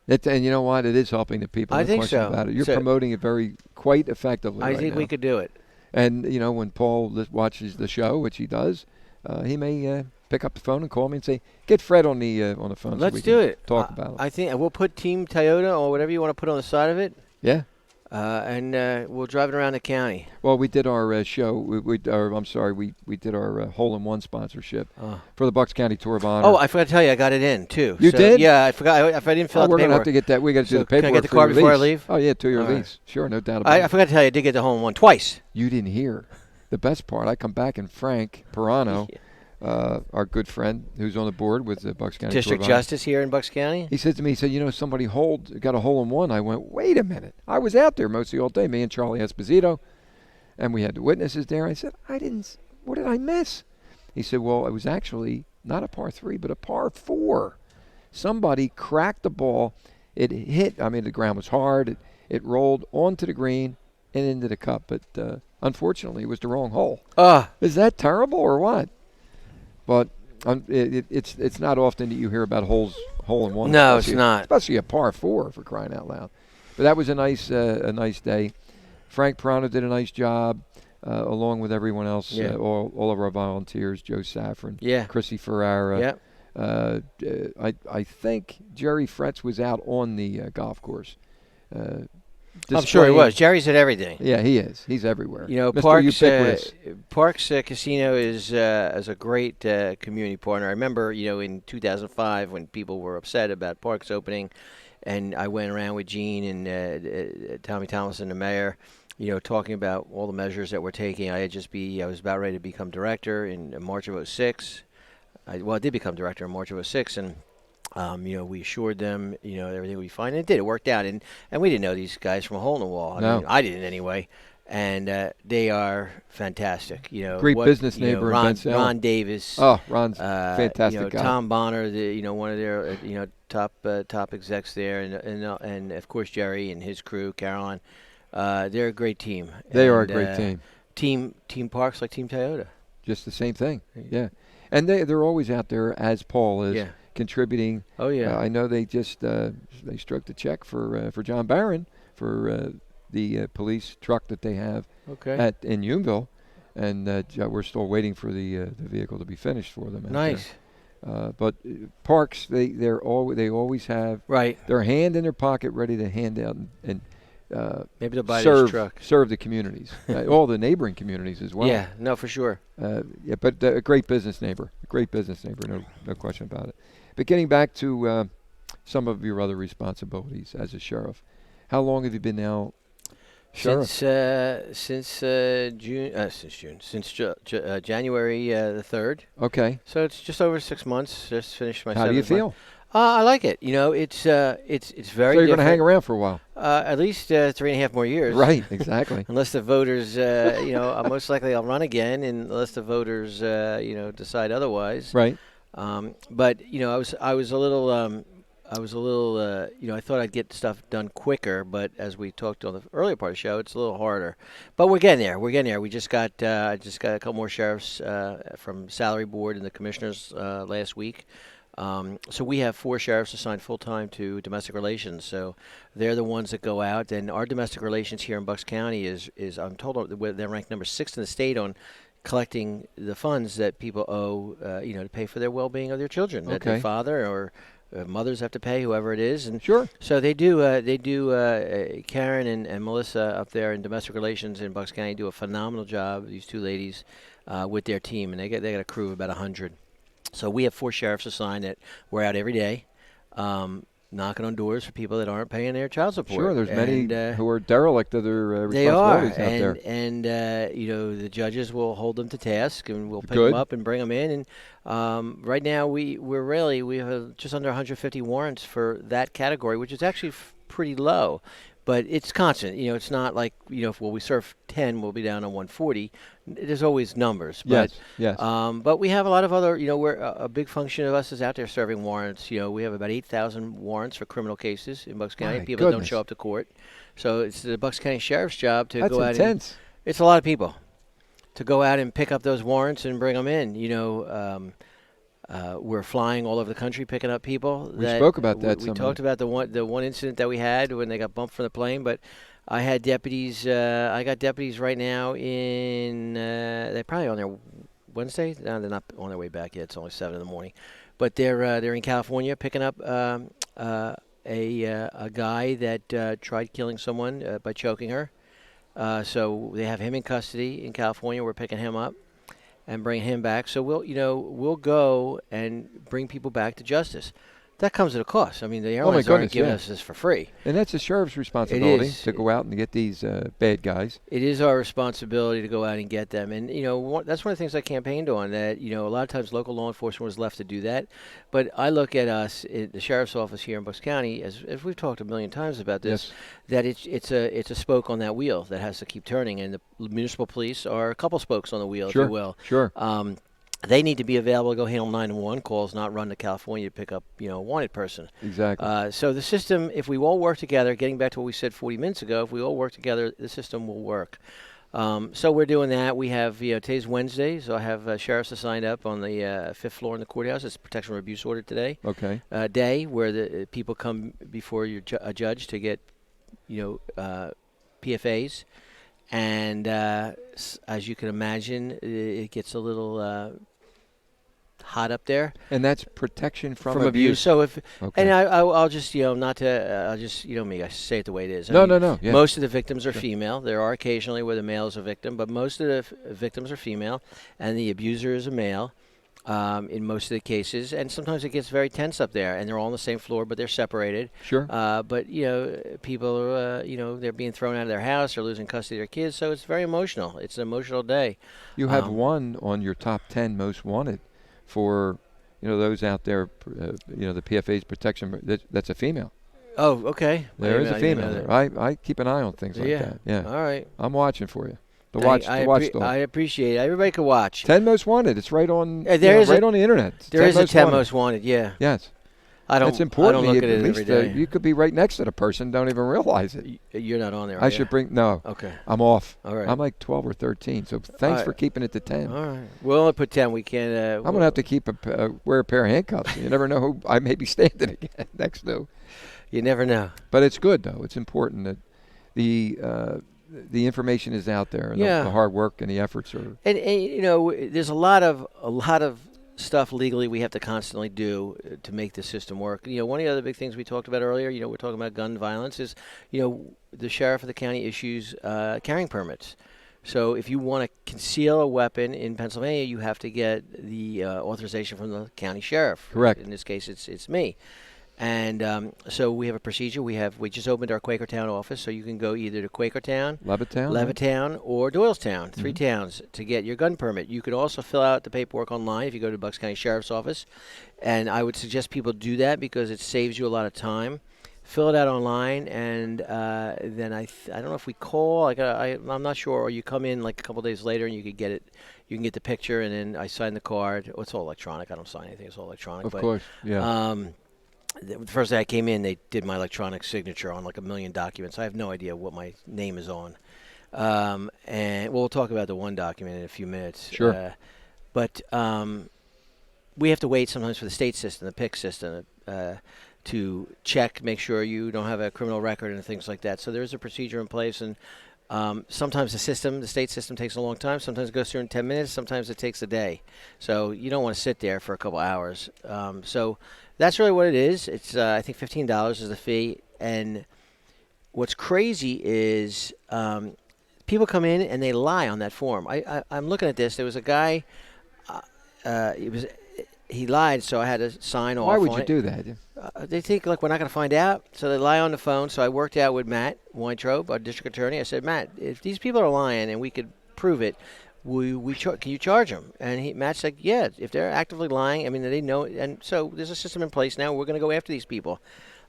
And you know what? It is helping the people. I think so. About it. You're promoting it quite effectively. I think we could do it. And when Paul watches the show, which he does, he may pick up the phone and call me and say, "Get Fred on the phone." Let's so we do can it. Talk about it. I think we'll put Team Toyota or whatever you want to put on the side of it. Yeah. And we'll drive it around the county. Well, we did our show. We did our hole-in-one sponsorship for the Bucks County Tour of Honor. Oh, I forgot to tell you, I got it in too. You did? Yeah, I forgot. If I didn't fill out the we're paperwork, gonna have to get that. We got to do the paperwork. Can I get the for card your before I lease. leave? Oh yeah, 2-year All lease. right. Sure, no doubt about it. I forgot to tell you, I did get the hole-in-one twice. You didn't hear. The best part, I come back and Frank Pirano, our good friend who's on the board with the Bucks County District Tour of Honor, Justice here in Bucks County. he said to me, somebody got a hole-in-one. I went, wait a minute. I was out there mostly all day, me and Charlie Esposito, and we had the witnesses there. I said, what did I miss? He said, well, it was actually not a par 3, but a par 4. Somebody cracked the ball. It hit, the ground was hard. It rolled onto the green and into the cup, but unfortunately, it was the wrong hole. Is that terrible or what? But it's not often that you hear about hole-in-one. No, it's not. Especially a par 4, for crying out loud. But that was a nice day. Frank Pirano did a nice job, along with everyone else. Yeah. All of our volunteers, Joe Saffron, Chrissy Ferrara. Yeah. I think Jerry Fretz was out on the golf course. I'm sure he was. Jerry's at everything. Yeah, he is. He's everywhere. You know, Mr. Parks Casino is a great community partner. I remember, in 2005 when people were upset about Parks opening, and I went around with Gene and Tommy Thomason, the mayor, talking about all the measures that we're taking. I was about ready to become director in March of 06. I did become director in March of 06, and we assured them, everything would be fine. And it did. It worked out. And we didn't know these guys from a hole in the wall. I didn't anyway. And they are fantastic. Great business neighbor in Ben Ron Davis. Oh, Ron's fantastic guy. Tom Bonner, one of their top execs there, and of course Jerry and his crew, Caroline. They're a great team. They are a great team. Team Parks like Team Toyota. Just the same thing. Yeah. And they're always out there, as Paul is. Yeah. Contributing. Oh yeah. I know they just they stroked a check for John Barron for the police truck that they have in Unionville, and we're still waiting for the vehicle to be finished for them. Nice. But Parks, they always have their hand in their pocket ready to hand out and maybe they'll buy this truck. Serve the communities, all the neighboring communities as well. Yeah, no, for sure. But a great business neighbor, no question about it. But getting back to some of your other responsibilities as a sheriff, how long have you been now sheriff? Since January the 3rd. Okay. So it's just over 6 months. Just finished my. How do you feel? I like it. It's very. So you're going to hang around for a while. At least 3.5 more years. Right. Exactly. Unless the voters, most likely I'll run again, unless the voters, decide otherwise. Right. But I was a little, I thought I'd get stuff done quicker, but as we talked on the earlier part of the show, it's a little harder. But we're getting there. We just got a couple more sheriffs from salary board and the commissioners last week. So we have 4 sheriffs assigned full-time to domestic relations. So they're the ones that go out, and our domestic relations here in Bucks County is I'm told they're ranked number 6 in the state on collecting the funds that people owe, to pay for their well-being of their children, that their father or mothers have to pay, whoever it is. And sure. So they do. Karen and Melissa up there in domestic relations in Bucks County do a phenomenal job. These 2 ladies with their team, and they got a crew of about 100. So we have 4 sheriffs assigned that we're out every day, knocking on doors for people that aren't paying their child support. Sure, there's many who are derelict of their responsibilities out there. And the judges will hold them to task, and we'll pick them up and bring them in. And right now we have just under 150 warrants for that category, which is actually pretty low. But it's constant. It's not like, we serve 10, we'll be down on 140. There's always numbers. But, yes. But we have a lot of other, we're a big function of us is out there serving warrants. We have about 8,000 warrants for criminal cases in Bucks County. People that don't show up to court. So it's the Bucks County Sheriff's job to go out. That's intense. It's a lot of people to go out and pick up those warrants and bring them in. We're flying all over the country picking up people. We spoke about that. We talked about the one incident that we had when they got bumped from the plane, but I had deputies. I got deputies right now in. They're probably on their Wednesday? No, they're not on their way back yet. It's only 7 in the morning, but they're in California picking up a guy that tried killing someone by choking her. So they have him in custody in California. We're picking him up and bringing him back. So we'll go and bring people back to justice. That comes at a cost. I mean, the airlines aren't giving us this for free. And that's the sheriff's responsibility to go out and get these bad guys. It is our responsibility to go out and get them. And, that's one of the things I campaigned on, that, a lot of times local law enforcement was left to do that. But I look at us, the sheriff's office here in Bucks County, as we've talked a million times about this, that it's a spoke on that wheel that has to keep turning. And the municipal police are a couple spokes on the wheel, if you will. Sure. They need to be available to go handle 911 calls, not run to California to pick up, a wanted person. Exactly. So the system, if we all work together, getting back to what we said 40 minutes ago, if we all work together, the system will work. So we're doing that. We have, today's Wednesday, so I have sheriffs assigned up on the 5th floor in the courthouse. It's a protection from abuse order today. Okay. Day where the people come before a judge to get, PFAs. And as you can imagine, it gets a little hot up there. And that's protection from abuse. So and I'll just I'll just me, I say it the way it is. No. Yeah. Most of the victims are female. There are occasionally where the male is a victim, but most of the victims are female, and the abuser is a male. In most of the cases, and sometimes it gets very tense up there, and they're all on the same floor, but they're separated. Sure. But people are, they're being thrown out of their house or losing custody of their kids, so it's very emotional. It's an emotional day. You have one on your top 10 most wanted for, those out there, the PFA's protection. That's a female. Oh, okay. There is a female there. I keep an eye on things like that. Yeah. All right. I'm watching for you. I appreciate it. Everybody can watch. 10 Most Wanted. It's right on. Right on the internet. There is a 10 Most Wanted. Yeah. Yes. It's important. I don't look at it every day. You could be right next to the person, don't even realize it. You're not on there. I should bring. No. Okay. I'm off. All right. I'm like 12 or 13. So thanks for keeping it to 10. All right. We'll only put 10. We can't. I'm gonna have to keep wear a pair of handcuffs. You never know who I may be standing again next to. You never know. But it's good though. It's important that the information is out there, and the hard work and the efforts are. And there's a lot of stuff legally we have to constantly do to make the system work. One of the other big things we talked about earlier, we're talking about gun violence, is the sheriff of the county issues carrying permits. So if you want to conceal a weapon in Pennsylvania, you have to get the authorization from the county sheriff. Correct. In this case, it's me. And so we have a procedure. We just opened our Quakertown office, so you can go either to Quakertown, Levittown, or Doylestown, 3 towns, to get your gun permit. You could also fill out the paperwork online if you go to Bucks County Sheriff's Office, and I would suggest people do that because it saves you a lot of time. Fill it out online, and then I don't know if we call. I'm not sure, or you come in like a couple days later, and you could get it. You can get the picture, and then I sign the card. It's all electronic. I don't sign anything. It's all electronic. Of course, yeah. The first day I came in, they did my electronic signature on like 1 million documents. I have no idea what my name is on. And we'll talk about the one document in a few minutes. Sure. But we have to wait sometimes for the state system, the PIC system, to check, make sure you don't have a criminal record and things like that. So there's a procedure in place, and sometimes the state system takes a long time. Sometimes it goes through in 10 minutes. Sometimes it takes a day. So you don't want to sit there for a couple hours. So that's really what it is. It's I think $15 is the fee. And what's crazy is people come in and they lie on that form. I'm looking at this. There was a guy. He lied, so I had to sign off. Why would you do that? They think, look, we're not going to find out, so they lie on the phone. So I worked out with Matt Weintraub, our district attorney. I said, Matt, if these people are lying and we could prove it, can you charge them? And Matt said, yeah, if they're actively lying, I mean, they know. And so there's a system in place now. We're going to go after these people.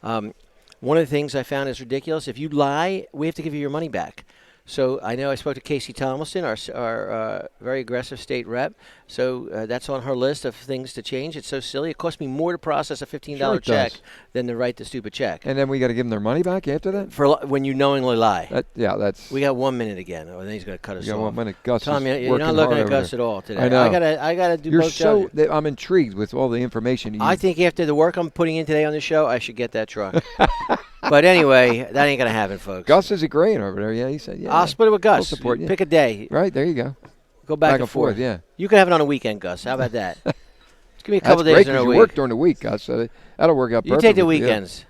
One of the things I found is ridiculous. If you lie, we have to give you your money back. So I know I spoke to Casey Tomlinson, our very aggressive state rep. So that's on her list of things to change. It's so silly. It cost me more to process a $15 check than to write the stupid check. And then we got to give them their money back after that? For when you knowingly lie. That's. We got 1 minute again. Oh, then he's going to cut us off. You got 1 minute. Gus Tom, is you're not looking at Gus at all today. I know. I got to do both jobs. I'm intrigued with all the information. I think after the work I'm putting in today on the show, I should get that truck. But anyway, that ain't going to happen, folks. Gus is agreeing over there. Yeah, he said, yeah. I'll split it with Gus. We'll support you. Pick a day. Right, there you go. Go back and forth. Yeah. You could have it on a weekend, Gus. How about that? Just give me a couple That's days great, in a 'cause week. you work during the week, Gus, so that'll work out You perfectly. take the for you. weekends.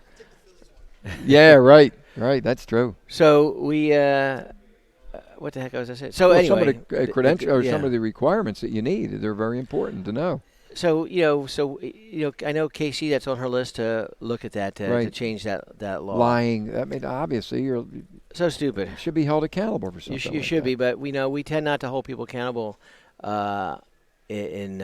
Yeah, right. Right, that's true. So we, what the heck was I saying? So Well, anyway, some of the credentials or yeah. some of the requirements that you need, they're very important to know. So I know Casey. That's on her list to look at that to Right. change that law. Lying, I mean, obviously you So stupid. should be held accountable for something. You like should that. be, but we tend not to hold people accountable in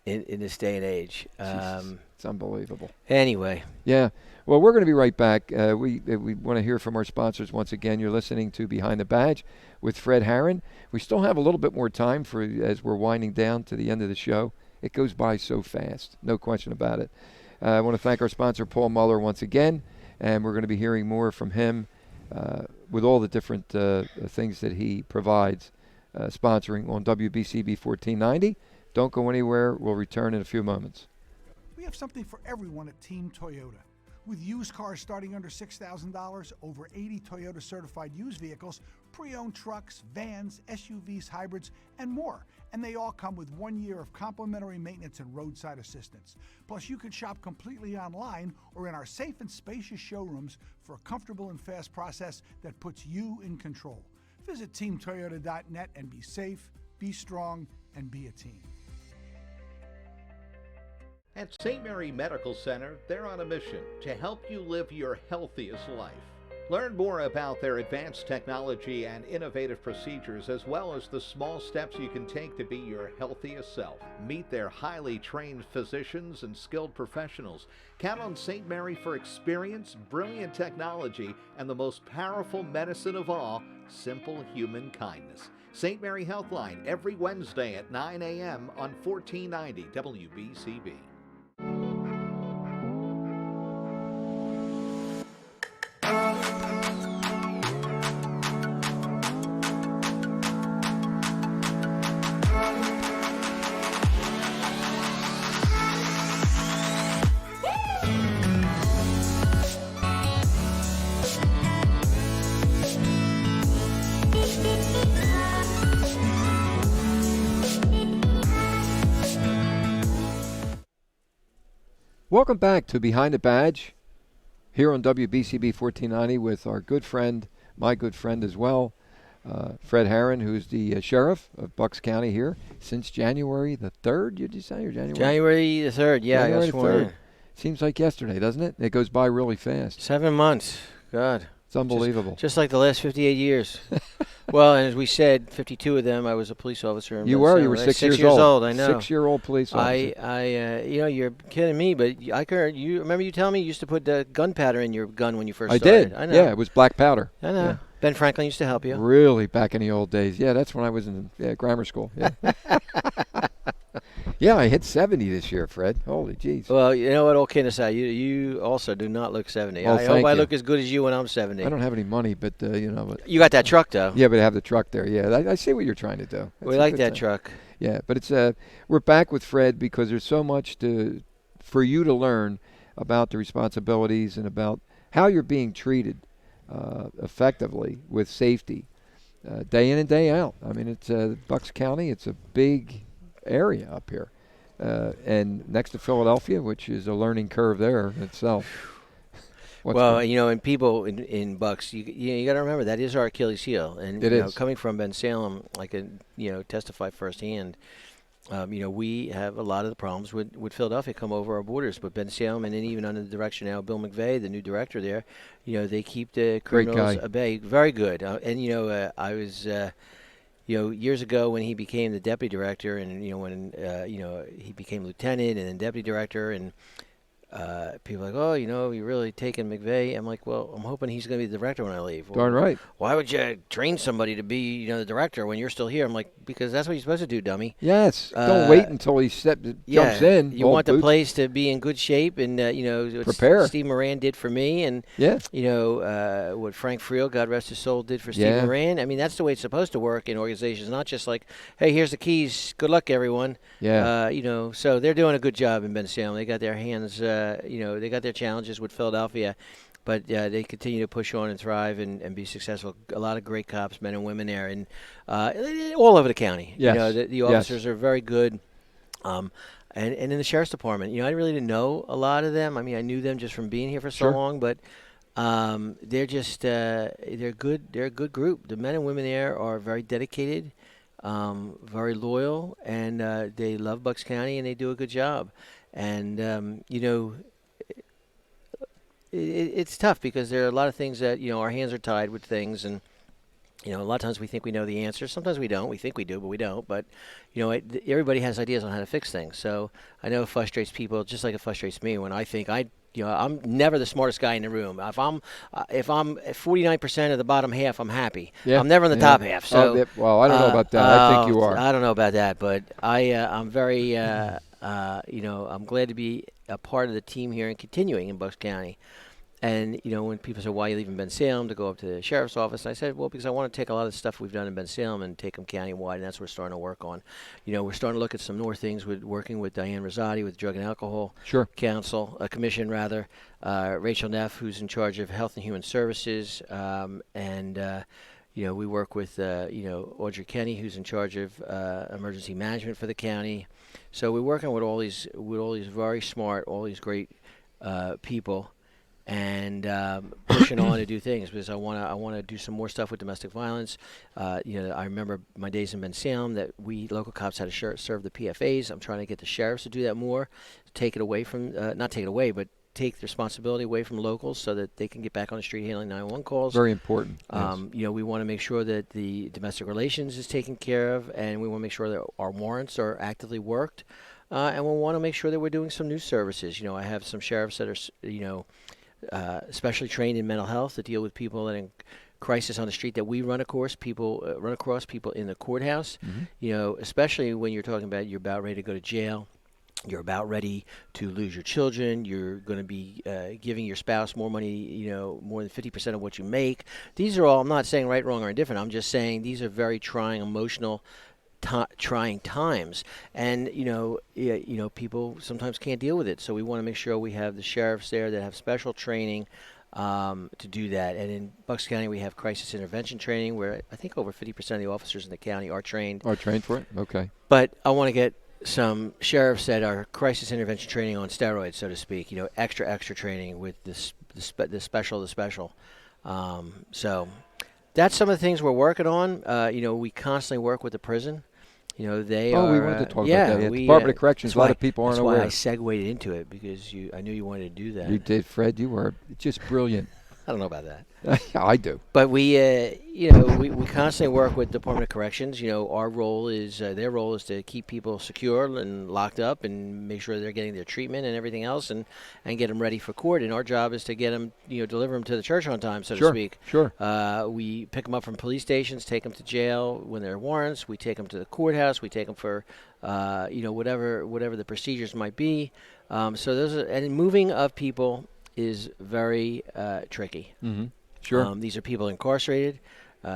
this day and age. It's unbelievable. Anyway. Yeah. Well, we're going to be right back. We want to hear from our sponsors once again. You're listening to Behind the Badge with Fred Harran. We still have a little bit more time as we're winding down to the end of the show. It goes by so fast, no question about it. I want to thank our sponsor, Paul Muller, once again, and we're going to be hearing more from him with all the different things that he provides, sponsoring on WBCB 1490. Don't go anywhere. We'll return in a few moments. We have something for everyone at Team Toyota. With used cars starting under $6,000, over 80 Toyota certified used vehicles, pre-owned trucks, vans, SUVs, hybrids, and more. And they all come with 1 year of complimentary maintenance and roadside assistance. Plus, you can shop completely online or in our safe and spacious showrooms for a comfortable and fast process that puts you in control. Visit teamtoyota.net and be safe, be strong, and be a team. At St. Mary Medical Center, they're on a mission to help you live your healthiest life. Learn more about their advanced technology and innovative procedures, as well as the small steps you can take to be your healthiest self. Meet their highly trained physicians and skilled professionals. Count on St. Mary for experience, brilliant technology, and the most powerful medicine of all, simple human kindness. St. Mary Healthline every Wednesday at 9 a.m. on 1490 WBCB. Welcome back to Behind the Badge here on WBCB 1490 with our good friend, my good friend as well, Fred Harran, who's the sheriff of Bucks County here since January the 3rd, did you say, or January? January the 3rd, yeah. January I got sworn in. 3rd. Seems like yesterday, doesn't it? It goes by really fast. 7 months. God. It's unbelievable. Just like the last 58 years. Well, and as we said, 52 of them, I was a police officer. You were 6 years old. I know. 6-year-old police officer. You're kidding me, but you remember you telling me you used to put the gunpowder in your gun when you first started. I did. know. Yeah, it was black powder. I know. Yeah. Ben Franklin used to help you. Really, back in the old days. Yeah, that's when I was in grammar school. Yeah. Yeah, I hit 70 this year, Fred. Holy jeez. Well, you know what? All kidding aside, you also do not look 70. Oh, I hope I look as good as you when I'm 70. I don't have any money, but you got that truck though. Yeah, but I have the truck there. Yeah, I see what you're trying to do. We like that truck. Yeah, but it's we're back with Fred because there's so much for you to learn about the responsibilities and about how you're being treated effectively with safety day in and day out. I mean, it's Bucks County. It's a big area up here, and next to Philadelphia, which is a learning curve there in itself. And people in Bucks, you got to remember that is our Achilles heel, and it is. Coming from Ben Salem, I can testify firsthand. We have a lot of the problems with Philadelphia come over our borders, but Ben Salem, and then even under the direction now of Bill McVeigh, the new director there, they keep the criminals at bay. Very good, I was. Years ago when he became the deputy director, and when he became lieutenant and then deputy director, and people are like, oh, you're really taking McVeigh. I'm like, well, I'm hoping he's going to be the director when I leave. Darn right. Why would you train somebody to be, the director when you're still here? I'm like, because that's what you're supposed to do, dummy. Yes. Don't wait until he jumps in. You want the place to be in good shape, and prepare. Steve Moran did for me, and what Frank Friel, God rest his soul, did for Steve Moran. I mean, that's the way it's supposed to work in organizations, not just like, hey, here's the keys. Good luck, everyone. Yeah. So they're doing a good job in Ben Salem. They got their hands. They got their challenges with Philadelphia, but they continue to push on and thrive and be successful. A lot of great cops, men and women there, and all over the county. Yes. You know, the officers are very good. And in the sheriff's department, you know, I really didn't know a lot of them. I mean, I knew them just from being here for so long, but they're just they're good. They're a good group. The men and women there are very dedicated, very loyal, and they love Bucks County and they do a good job. And you know, it's tough because there are a lot of things that, you know, our hands are tied with things, and you know, a lot of times we think we know the answer. Sometimes we don't. We think we do, but we don't. But, you know, everybody has ideas on how to fix things. So I know it frustrates people just like it frustrates me when I think you know, I'm never the smartest guy in the room. If I'm 49% of the bottom half, I'm happy. Yeah. I'm never in the top half. So well, I don't know about that. I think you are. I don't know about that, but I'm very you know, I'm glad to be a part of the team here and continuing in Bucks County. And, you know, when people say, why are you leaving Bensalem to go up to the sheriff's office? And I said, well, because I want to take a lot of the stuff we've done in Bensalem and take them countywide, and that's what we're starting to work on. You know, we're starting to look at some more things with working with Diane Rosati with Drug and Alcohol Commission, rather. Rachel Neff, who's in charge of Health and Human Services. And, you know, we work with, you know, Audrey Kenny, who's in charge of emergency management for the county. So we're working with all these very smart, all these great people. And pushing on to do things because I want to do some more stuff with domestic violence. You know, I remember my days in Bensalem that we local cops had to serve the PFAs. I'm trying to get the sheriffs to do that more, take it away from not take it away, but take the responsibility away from locals so that they can get back on the street handling 911 calls. Very important. Yes. You know, we want to make sure that the domestic relations is taken care of, and we want to make sure that our warrants are actively worked, and we want to make sure that we're doing some new services. You know, I have some sheriffs that are, you know, especially trained in mental health to deal with people that are in crisis on the street that we run across people in the courthouse. Mm-hmm. You know, especially when you're talking about you're about ready to go to jail, you're about ready to lose your children, you're going to be giving your spouse more money, you know, more than 50% of what you make. These are all, I'm not saying right, wrong, or indifferent. I'm just saying these are very trying, emotional, trying times, and you know, people sometimes can't deal with it. So we want to make sure we have the sheriffs there that have special training to do that. And in Bucks County, we have crisis intervention training, where I think over 50% of the officers in the county are trained. Are trained for it? Okay. But I want to get some sheriffs that are crisis intervention training on steroids, so to speak. You know, extra training with the special. So that's some of the things we're working on. You know, we constantly work with the prison. You know, they are. Oh, we wanted to talk about that. Yeah, we, Department of Corrections, a lot of people aren't aware. That's why I segued into it, because I knew you wanted to do that. You did, Fred. You were just brilliant. I don't know about that. I do. But we, you know, we constantly work with Department of Corrections. You know, our role is, their role is to keep people secure and locked up and make sure they're getting their treatment and everything else, and get them ready for court. And our job is to get them, you know, deliver them to the church on time, so to speak. Sure. We pick them up from police stations, take them to jail when there are warrants. We take them to the courthouse. We take them for, you know, whatever the procedures might be. So those are, and moving of people is very tricky. Mm-hmm. Sure. These are people incarcerated.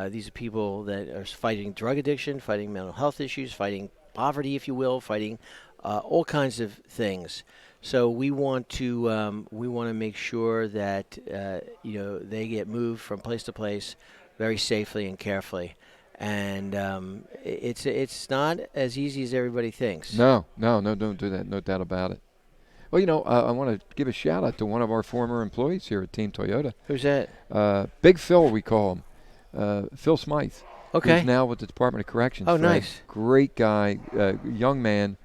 These are people that are fighting drug addiction, fighting mental health issues, fighting poverty, if you will, fighting all kinds of things. So we want to make sure that you know, they get moved from place to place very safely and carefully. And it's not as easy as everybody thinks. No, don't do that. No doubt about it. Well, you know, I want to give a shout out to one of our former employees here at Team Toyota. Who's that? Big Phil, we call him. Phil Smythe. Okay. Who's now with the Department of Corrections. Oh, nice. Great guy, young man.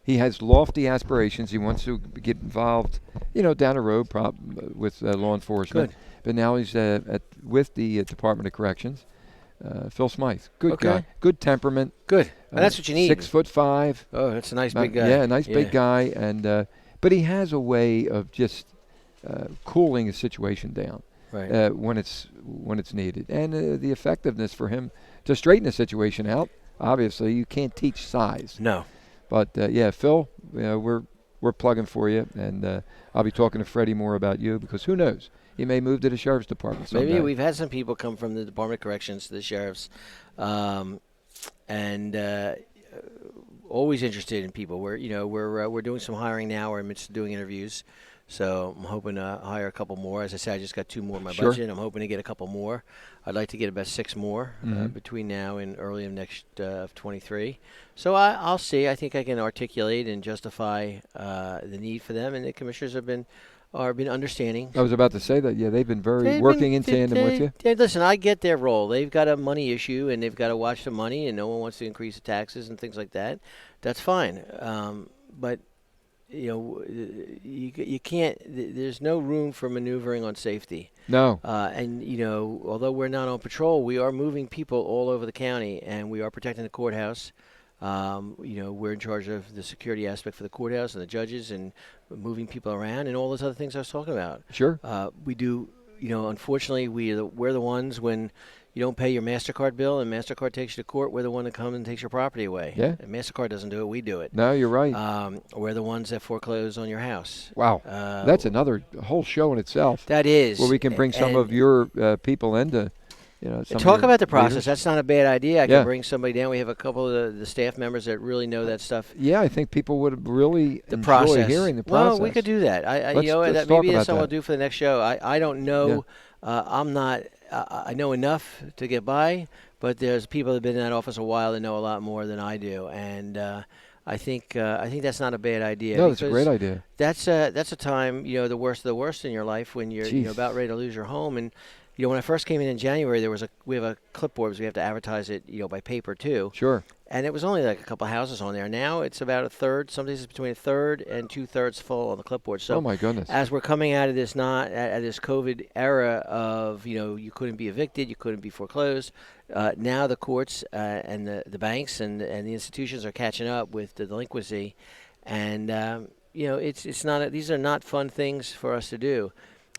He has lofty aspirations. He wants to get involved, you know, down the road with law enforcement. Good. But now he's with the Department of Corrections. Phil Smythe, good guy, good temperament. Good. And that's what you need. 6'5". Oh, that's a nice big guy. Yeah, nice big guy, and but he has a way of just cooling a situation down when it's needed, and the effectiveness for him to straighten a situation out. Obviously, you can't teach size. No. But yeah, Phil, we're plugging for you, and I'll be talking to Freddie more about you, because who knows? He may move to the Sheriff's Department someday. Maybe. We've had some people come from the Department of Corrections to the Sheriff's, and always interested in people. We're doing some hiring now. We're in the midst of doing interviews. So I'm hoping to hire a couple more. As I said, I just got 2 more in my Sure. budget. I'm hoping to get a couple more. I'd like to get about 6 more between now and early of next of 23. So I'll see. I think I can articulate and justify the need for them, and the commissioners have been understanding. I was about to say that. Yeah, they've been working in tandem with you. Listen, I get their role. They've got a money issue, and they've got to watch the money, and no one wants to increase the taxes and things like that. That's fine. But you can't. There's no room for maneuvering on safety. No. And although we're not on patrol, we are moving people all over the county, and we are protecting the courthouse. We're in charge of the security aspect for the courthouse and the judges, and moving people around, and all those other things I was talking about. Sure. We do. Unfortunately, we're the ones when you don't pay your MasterCard bill and MasterCard takes you to court, we're the one that comes and takes your property away. Yeah. And MasterCard doesn't do it, we do it. No, you're right. We're the ones that foreclose on your house. Wow. That's another whole show in itself. That is. Where we can bring some of your people into, talk about the process. leaders. That's not a bad idea. I can bring somebody down. We have a couple of the staff members that really know that stuff. Yeah, I think people would really enjoy process. hearing the process. Well, we could do that. Let's maybe talk that's something about we'll do for the next show. I don't know. Yeah. I'm not. I know enough to get by, but there's people that have been in that office a while that know a lot more than I do, and I think that's not a bad idea. No, that's a great idea. That's a time, the worst of the worst in your life when you're about ready to lose your home. And when I first came in January, we have a clipboard because we have to advertise it by paper too. Sure. And it was only like a couple houses on there. Now it's about a third. Some days it's between a third and 2/3 full on the clipboard. So oh my goodness! As we're coming out of this this COVID era of you couldn't be evicted, you couldn't be foreclosed. Now the courts and the banks and the institutions are catching up with the delinquency, and it's not. These are not fun things for us to do.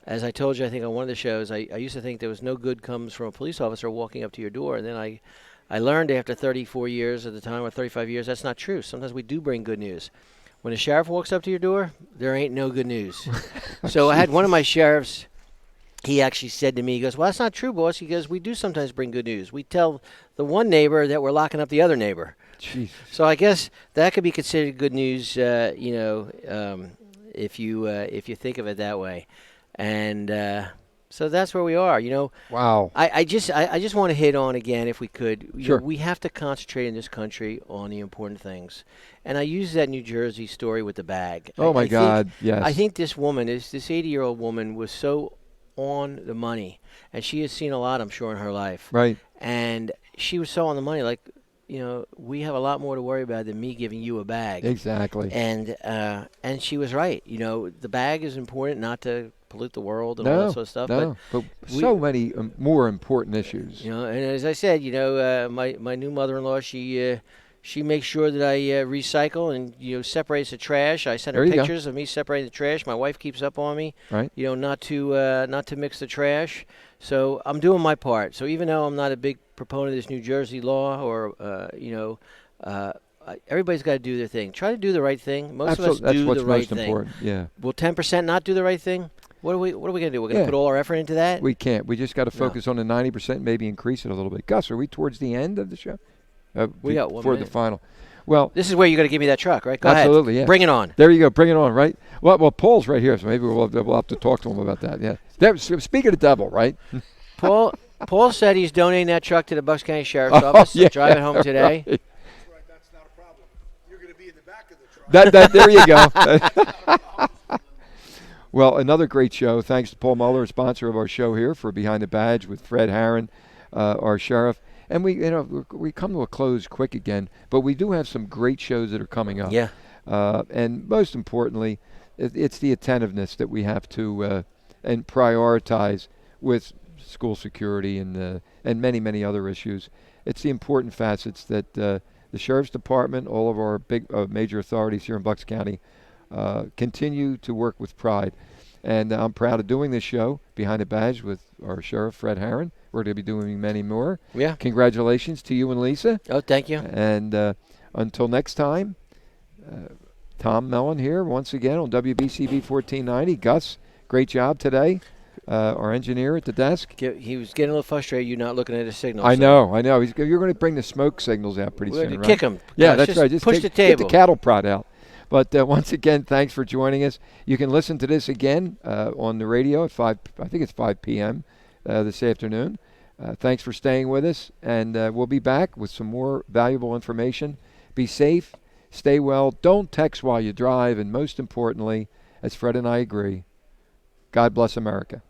As I told you, I think on one of the shows, I used to think there was no good comes from a police officer walking up to your door, and then I learned after 34 years at the time, or 35 years, that's not true. Sometimes we do bring good news. When a sheriff walks up to your door, there ain't no good news. So I had one of my sheriffs, he actually said to me, he goes, well, that's not true, boss. He goes, we do sometimes bring good news. We tell the one neighbor that we're locking up the other neighbor. Jeez. So I guess that could be considered good news, if you think of it that way. And so that's where we are. Wow. I just want to hit on again, if we could. Sure. We have to concentrate in this country on the important things. And I use that New Jersey story with the bag. Oh my God! Yes. I think this woman, this 80-year-old woman, was so on the money, and she has seen a lot, I'm sure, in her life. Right. And she was so on the money, like, we have a lot more to worry about than me giving you a bag. Exactly. And she was right. The bag is important, not to pollute the world and all that sort of stuff. But so many more important issues. And as I said, my new mother-in-law, she makes sure that I recycle and separates the trash. I send her pictures of me separating the trash. My wife keeps up on me. Right. Not to mix the trash. So I'm doing my part. So even though I'm not a big proponent of this New Jersey law, or everybody's got to do their thing. Try to do the right thing. Most of us do the right thing. Important. Yeah. Will 10% not do the right thing? What are we going to do? We're going to put all our effort into that? We can't. We just got to focus on the 90%, maybe increase it a little bit. Gus, are we towards the end of the show? We got 1 before minute. The final. Well, this is where you're going to give me that truck, right? Go absolutely, ahead. Yeah. Bring it on. There you go. Bring it on, right? Well, Paul's right here, so maybe we'll have to talk to him about that. Yeah. Speaking of the devil, right? Paul said he's donating that truck to the Bucks County Sheriff's Office. Yeah, drive it home today. Right. That's not a problem. You're going to be in the back of the truck. There you go. Well, another great show. Thanks to Paul Muller, sponsor of our show here, for Behind the Badge with Fred Harran, our sheriff. And we come to a close quick again, but we do have some great shows that are coming up. Yeah. And most importantly, it's the attentiveness that we have to and prioritize with school security and many, many other issues. It's the important facets that the Sheriff's Department, all of our big major authorities here in Bucks County, continue to work with pride. And I'm proud of doing this show, Behind the Badge, with our Sheriff, Fred Harran. We're going to be doing many more. Yeah. Congratulations to you and Lisa. Oh, thank you. And until next time, Tom Mellon here once again on WBCB 1490. Gus, great job today. Our engineer at the desk. He was getting a little frustrated you not looking at his signals. I know. You're going to bring the smoke signals out pretty soon, right? Kick him. Yeah, Gosh, that's right. Just push the table. Get the cattle prod out. But once again, thanks for joining us. You can listen to this again on the radio at 5, I think it's 5 p.m. This afternoon. Thanks for staying with us, and we'll be back with some more valuable information. Be safe, stay well, don't text while you drive, and most importantly, as Fred and I agree, God bless America.